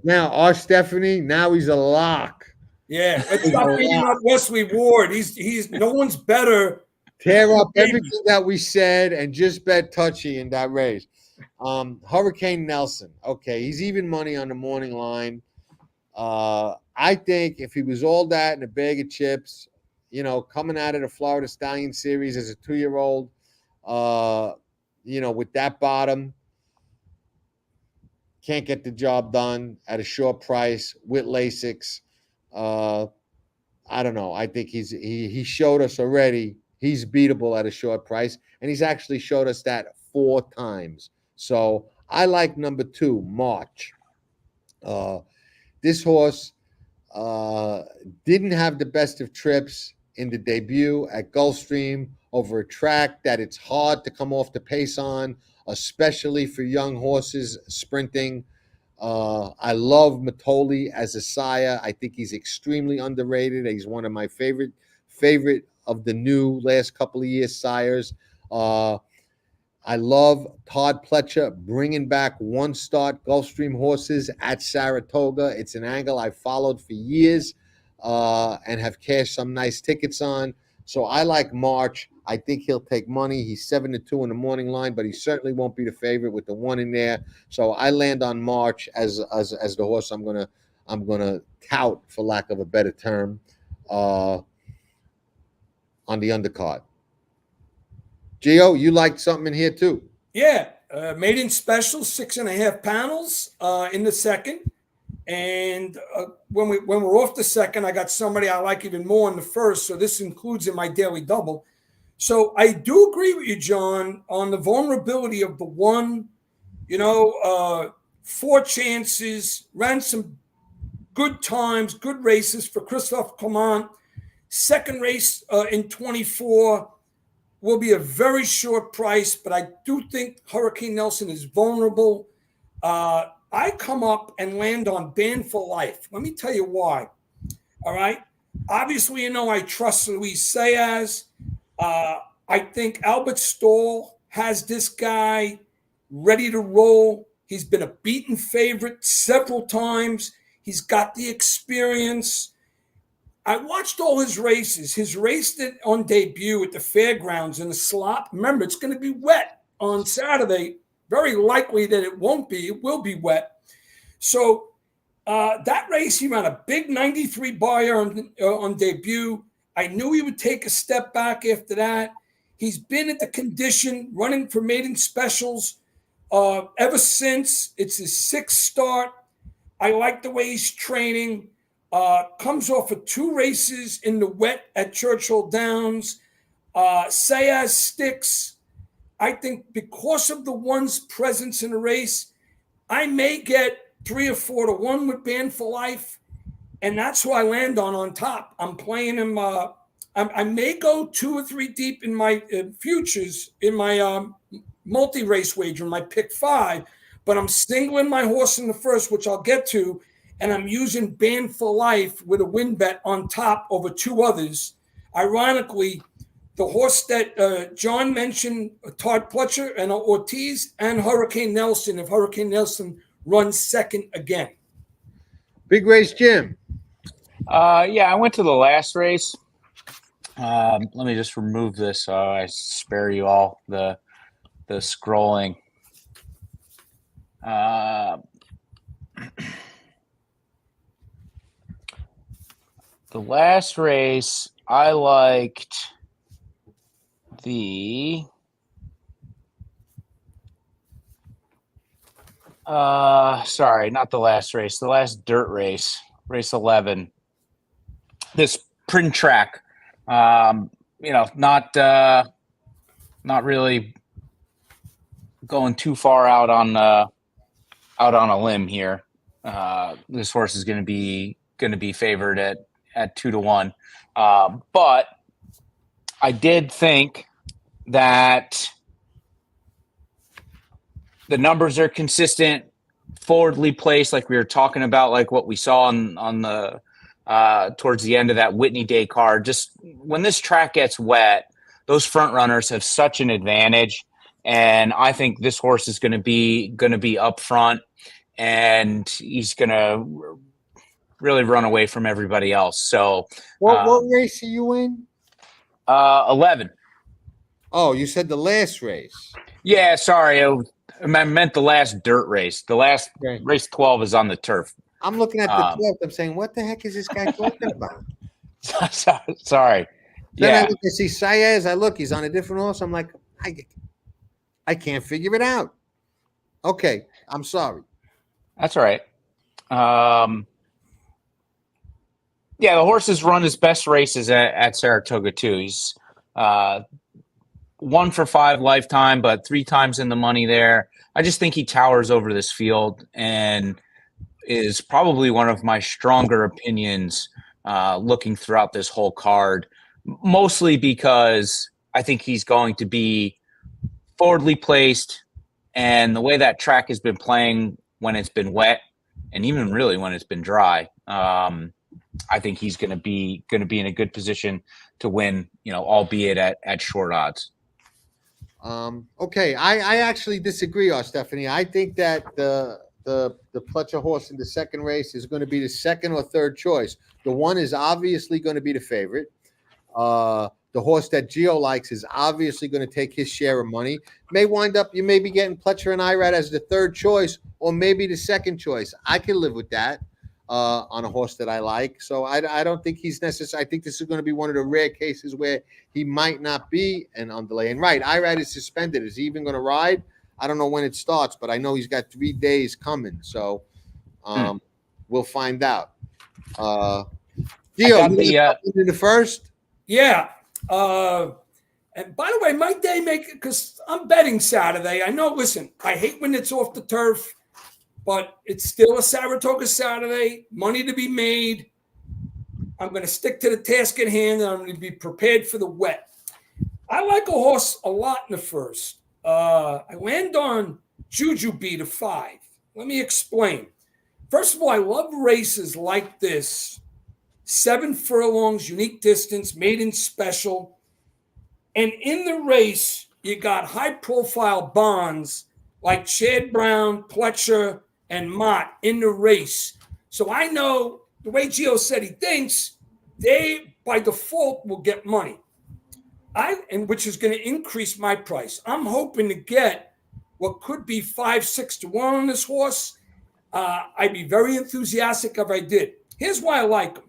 Now, our Stephanie, now he's a lock. Yeah, let's stop beating up Wesley Ward. He's no one's better. Tear up everything that we said and just bet Touchy in that race. Hurricane Nelson. Okay, he's even money on the morning line. I think if he was all that in a bag of chips, coming out of the Florida Stallion Series as a 2-year-old, with that bottom, can't get the job done at a short price with Lasix. I don't know. I think he showed us already he's beatable at a short price, and he's actually showed us that 4 times. So I like number 2, March. This horse didn't have the best of trips in the debut at Gulfstream over a track that it's hard to come off the pace on, especially for young horses sprinting. I love Matoli as a sire. I think he's extremely underrated. He's one of my favorite of the new last couple of years sires. I love Todd Pletcher bringing back 1-start Gulfstream horses at Saratoga. It's an angle I've followed for years and have cashed some nice tickets on. So I like March. I think he'll take money. He's 7-2 in the morning line, but he certainly won't be the favorite with the 1 in there. So I land on March as the horse I'm gonna tout, for lack of a better term, on the undercard. Geo, you liked something in here too. Yeah, maiden special, 6.5 panels in the second. And when we're off the second, I got somebody I like even more in the first. So this includes in my daily double. So I do agree with you, John, on the vulnerability of the 1. 4 chances, ran some good times, good races for Christophe Clement. Second race in 24 will be a very short price, but I do think Hurricane Nelson is vulnerable. I come up and land on Ban for Life. Let me tell you why. All right. Obviously, I trust Luis Saez. I think Albert Stoll has this guy ready to roll. He's been a beaten favorite several times. He's got the experience. I watched all his races. His race on debut at the fairgrounds in the slop. Remember, it's going to be wet on Saturday. Very likely that it won't be. It will be wet. So that race, he ran a big 93 buyer on debut. I knew he would take a step back after that. He's been at the condition, running for maiden specials ever since. It's his 6th start. I like the way he's training. Comes off of 2 races in the wet at Churchill Downs. Saez sticks. I think because of the one's presence in the race, I may get 3 or 4 to 1 with Ban for Life, and that's who I land on top. I'm playing him. I may go 2 or 3 deep in my futures in my multi-race wager, my pick 5, but I'm singling my horse in the first, which I'll get to, and I'm using Ban for Life with a win bet on top over 2 others. Ironically, the horse that John mentioned, Todd Pletcher and Ortiz, and Hurricane Nelson, if Hurricane Nelson runs second again. Big Race Jim. Yeah, I went to the last race. Let me just remove this so I spare you all the scrolling. The last race, I liked the sorry, not the last race, the last dirt race, race 11. This print track, not really going too far out on a limb here. This horse is going to be favored at 2 to 1. But I did think that the numbers are consistent, forwardly placed, like we were talking about, like what we saw on the towards the end of that Whitney Day card. Just when this track gets wet, those front runners have such an advantage, and I think this horse is going to be up front, and he's going to really run away from everybody else. So, what race are you in? 11. Oh, you said the last race. Yeah, sorry. I meant the last dirt race. The last race 12 is on the turf. I'm looking at the 12th. I'm saying, what the heck is this guy talking about? Sorry. Then I look and see Saez. He's on a different horse. I'm like, I can't figure it out. Okay, I'm sorry. That's all right. Yeah, the horse has run his best races at Saratoga too. He's 1 for 5 lifetime, but 3 times in the money there. I just think he towers over this field and is probably one of my stronger opinions looking throughout this whole card, mostly because I think he's going to be forwardly placed, and the way that track has been playing when it's been wet and even really when it's been dry, I think he's going to be in a good position to win, albeit at short odds. Okay, I actually disagree, Stephanie. I think that the Pletcher horse in the second race is going to be the second or third choice. The one is obviously going to be the favorite. The horse that Geo likes is obviously going to take his share of money. You may be getting Pletcher and Irad as the third choice, or maybe the second choice. I can live with that on a horse that I like. So I don't think he's necessary. I think this is going to be one of the rare cases where he might not be an on delay. And right, Irad is suspended. Is he even going to ride? I don't know when it starts, but I know he's got 3 days coming. So we'll find out. Geo, in the first? Yeah. And by the way, my day maker, because I'm betting Saturday. I know, listen, I hate when it's off the turf, but it's still a Saratoga Saturday, money to be made. I'm going to stick to the task at hand, and I'm going to be prepared for the wet. I like a horse a lot in the first. I land on Juju B to 5. Let me explain. First of all, I love races like this. 7 furlongs, unique distance, maiden special. And in the race, you got high-profile bonds like Chad Brown, Pletcher, and Mott in the race. So I know the way Geo said he thinks, they by default will get money. Which is going to increase my price. I'm hoping to get what could be 5-6 to 1 on this horse. I'd be very enthusiastic if I did. Here's why I like him.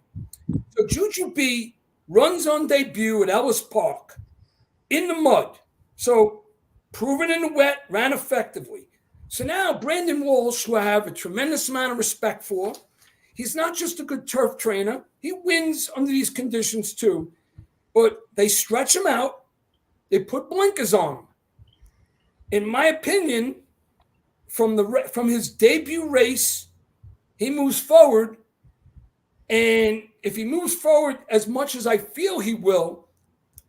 So Juju B runs on debut at Ellis Park in the mud. So proven in the wet, ran effectively. So now Brandon Walsh, who I have a tremendous amount of respect for, he's not just a good turf trainer. He wins under these conditions too. But they stretch him out. They put blinkers on him. In my opinion, from his debut race, he moves forward. And if he moves forward as much as I feel he will,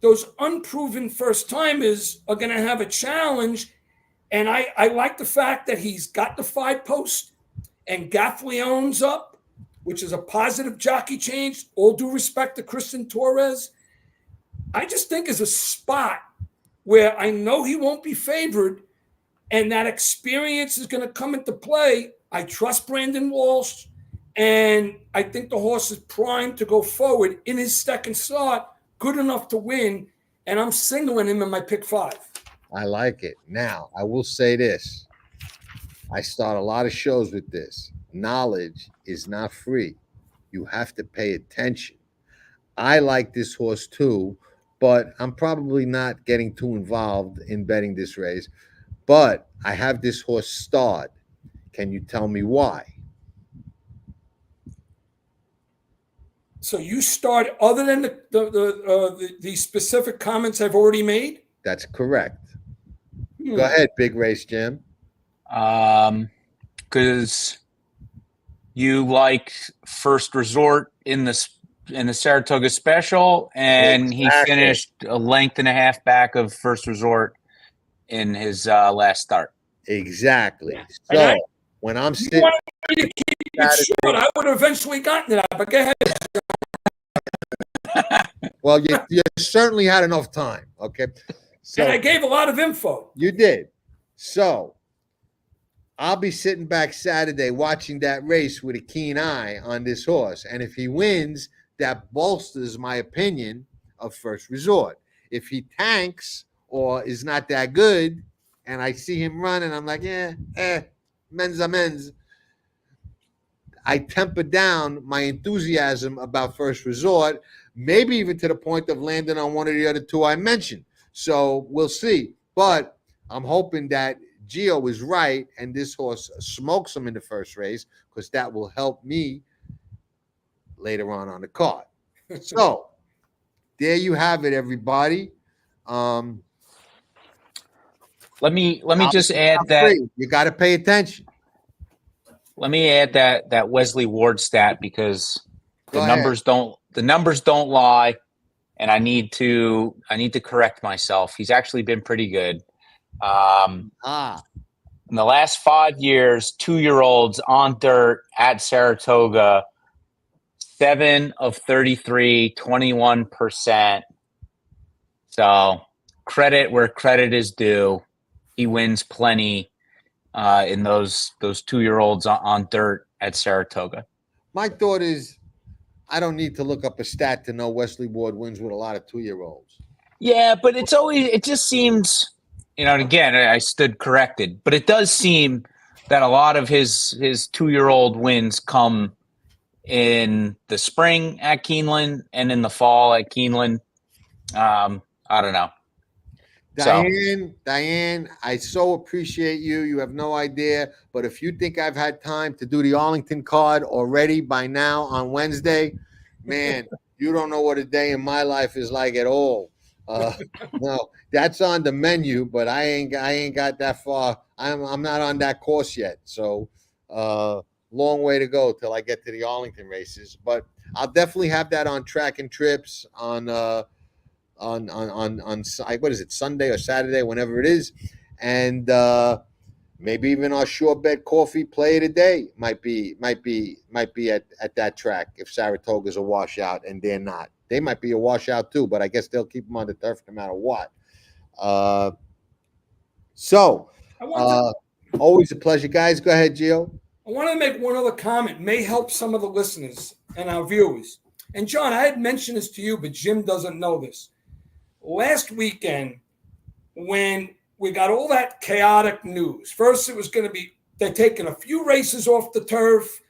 those unproven first-timers are going to have a challenge. And I like the fact that he's got the 5-post and Gaffleone's up, which is a positive jockey change. All due respect to Kristen Torres. I just think is a spot where I know he won't be favored and that experience is going to come into play. I trust Brandon Walsh, and I think the horse is primed to go forward in his second start, good enough to win, and I'm singling him in my pick 5. I like it. Now, I will say this. I start a lot of shows with this. Knowledge is not free. You have to pay attention. I like this horse too, but I'm probably not getting too involved in betting this race. But I have this horse starred. Can you tell me why? So you start other than the specific comments I've already made? That's correct. Go ahead, Big Race Jim. Because you like First Resort in the Saratoga Special, and He finished a length and a half back of First Resort in his last start. Exactly. So when I'm sitting, you wanted me to keep it short, I would have eventually gotten to that. But go ahead. Well, you certainly had enough time. Okay. So and I gave a lot of info. You did. So I'll be sitting back Saturday watching that race with a keen eye on this horse. And if he wins, that bolsters my opinion of First Resort. If he tanks or is not that good, and I see him run, and I'm like, men's a men's, I temper down my enthusiasm about First Resort, maybe even to the point of landing on one of the other two I mentioned. So we'll see. But I'm hoping that Geo is right and this horse smokes him in the first race, because that will help me later on the card. So there you have it, everybody. Let me just add that you got to pay attention. Let me add that Wesley Ward stat, because the numbers don't lie, and I need to correct myself. He's actually been pretty good. In the last 5 years, 2-year-olds on dirt at Saratoga, 7 of 33, 21%. So credit where credit is due. He wins plenty in those 2-year-olds on dirt at Saratoga. My thought is, I don't need to look up a stat to know Wesley Ward wins with a lot of 2-year-olds. Yeah, but it just seems, and again, I stood corrected, but it does seem that a lot of his 2-year-old wins come in the spring at Keeneland and in the fall at Keeneland. I don't know. Diane, I so appreciate you. You have no idea. But if you think I've had time to do the Arlington card already by now on Wednesday, man, you don't know what a day in my life is like at all. No, that's on the menu, but I ain't got that far. I'm not on that course yet. So long way to go till I get to the Arlington races, but I'll definitely have that on Track and Trips on what is it, Sunday or Saturday, whenever it is, and maybe even our Sure Bet Coffee Play of the Day might be at that track if Saratoga's a washout, and they're not. They might be a washout too, but I guess they'll keep them on the turf no matter what. Always a pleasure, guys. Go ahead, Gio. I want to make one other comment. May help some of the listeners and our viewers. And John, I had mentioned this to you, but Jim doesn't know this. Last weekend, when we got all that chaotic news, first it was going to be they're taking a few races off the turf,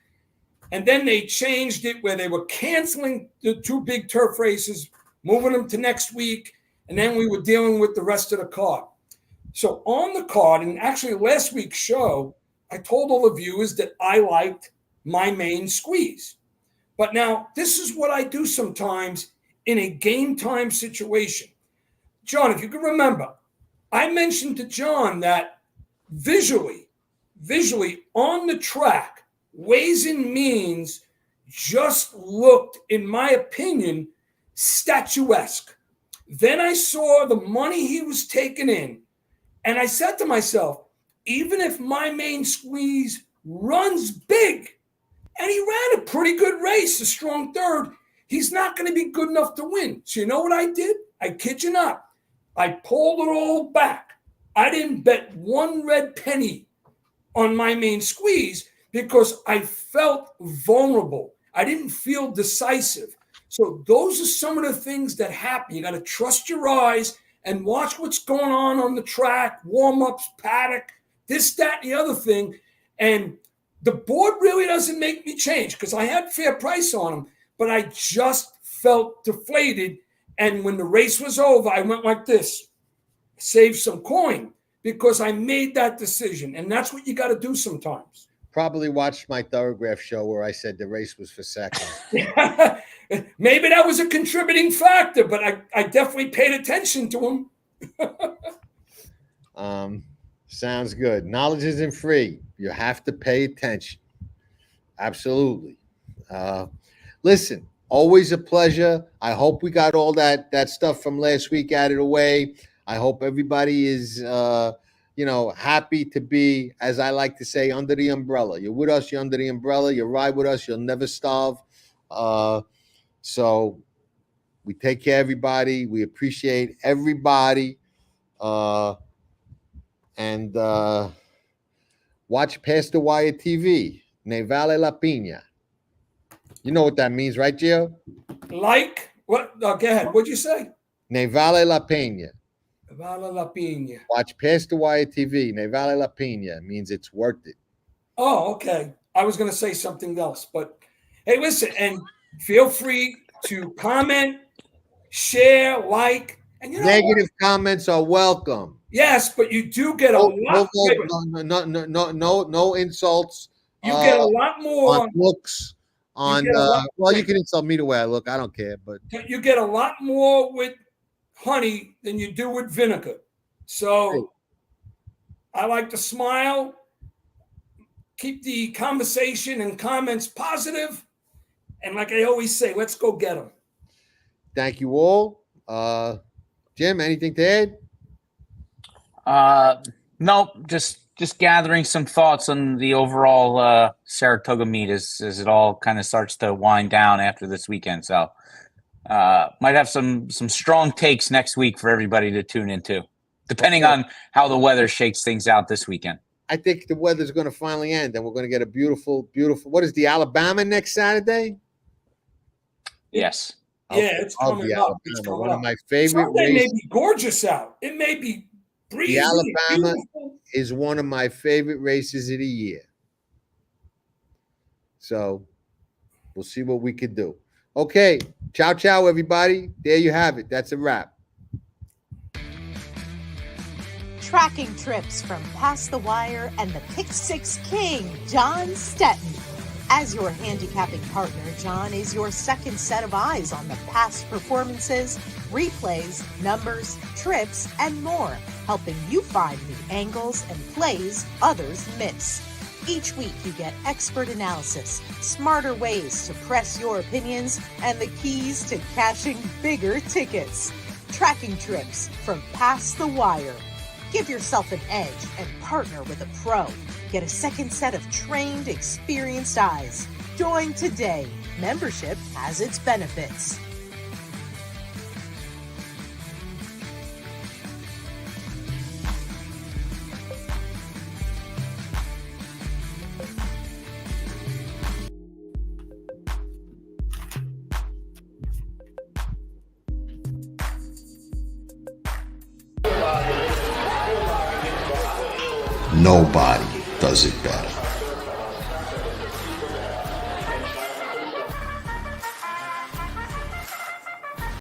and then they changed it where they were canceling the 2 big turf races, moving them to next week, and then we were dealing with the rest of the card. So on the card, and actually last week's show, I told all the viewers that I liked my main squeeze. But now this is what I do sometimes in a game time situation. John, if you can remember, I mentioned to John that visually on the track, Ways and Means just looked, in my opinion, statuesque. Then I saw the money he was taking in, and I said to myself, even if my main squeeze runs big, and he ran a pretty good race, a strong third, he's not going to be good enough to win. So you know what I did? I kid you not. I pulled it all back. I didn't bet one red penny on my main squeeze because I felt vulnerable. I didn't feel decisive. So those are some of the things that happen. You got to trust your eyes and watch what's going on the track, warm-ups, paddock, this, that, and the other thing. And the board really doesn't make me change because I had fair price on them, but I just felt deflated. And when the race was over, I went like this, save some coin, because I made that decision. And that's what you got to do sometimes. Probably watched my Thoroughgraph show where I said the race was for second. Maybe that was a contributing factor, but I definitely paid attention to him. Sounds good. Knowledge isn't free. You have to pay attention. Absolutely. Listen, always a pleasure. I hope we got all that stuff from last week out of the way. I hope everybody is, happy to be, as I like to say, under the umbrella. You're with us, you're under the umbrella. You ride with us, you'll never starve. So we take care of everybody. We appreciate everybody. And watch Past the Wire TV. Ne vale la pena. You know what that means, right, Gio? Like what? Go ahead. What'd you say? Ne vale la pena. Vale la pena. Watch Past the Wire TV. Ne vale la pena means it's worth it. Oh, okay. I was going to say something else, but hey, listen, and feel free to comment, share, like, and negative comments are welcome. Yes, but you do get a lot. No insults. You get a lot more on looks. You can insult me the way I look. I don't care, but you get a lot more with honey than you do with vinegar. So I like to smile, keep the conversation and comments positive, and like I always say, let's go get them. Thank you all. Jim, anything to add? No, just gathering some thoughts on the overall Saratoga meet as it all kind of starts to wind down after this weekend. So might have some strong takes next week for everybody to tune into, depending on how the weather shakes things out this weekend. I think the weather's going to finally end, and we're going to get a beautiful, beautiful. What is the Alabama next Saturday? Yes. Yeah, it's coming up. One of my favorite races. It may be gorgeous out. It may be breezy. The Alabama is one of my favorite races of the year. So we'll see what we could do. Okay. Ciao, ciao, everybody. There you have it. That's a wrap. Tracking trips from Past the Wire and the Pick Six King, John Stettin. As your handicapping partner, John is your second set of eyes on the past performances, replays, numbers, trips, and more, helping you find the angles and plays others miss. Each week you get expert analysis, smarter ways to press your opinions, and the keys to cashing bigger tickets. Tracking trips from Past the Wire. Give yourself an edge and partner with a pro. Get a second set of trained, experienced eyes. Join today. Membership has its benefits. Nobody does it better.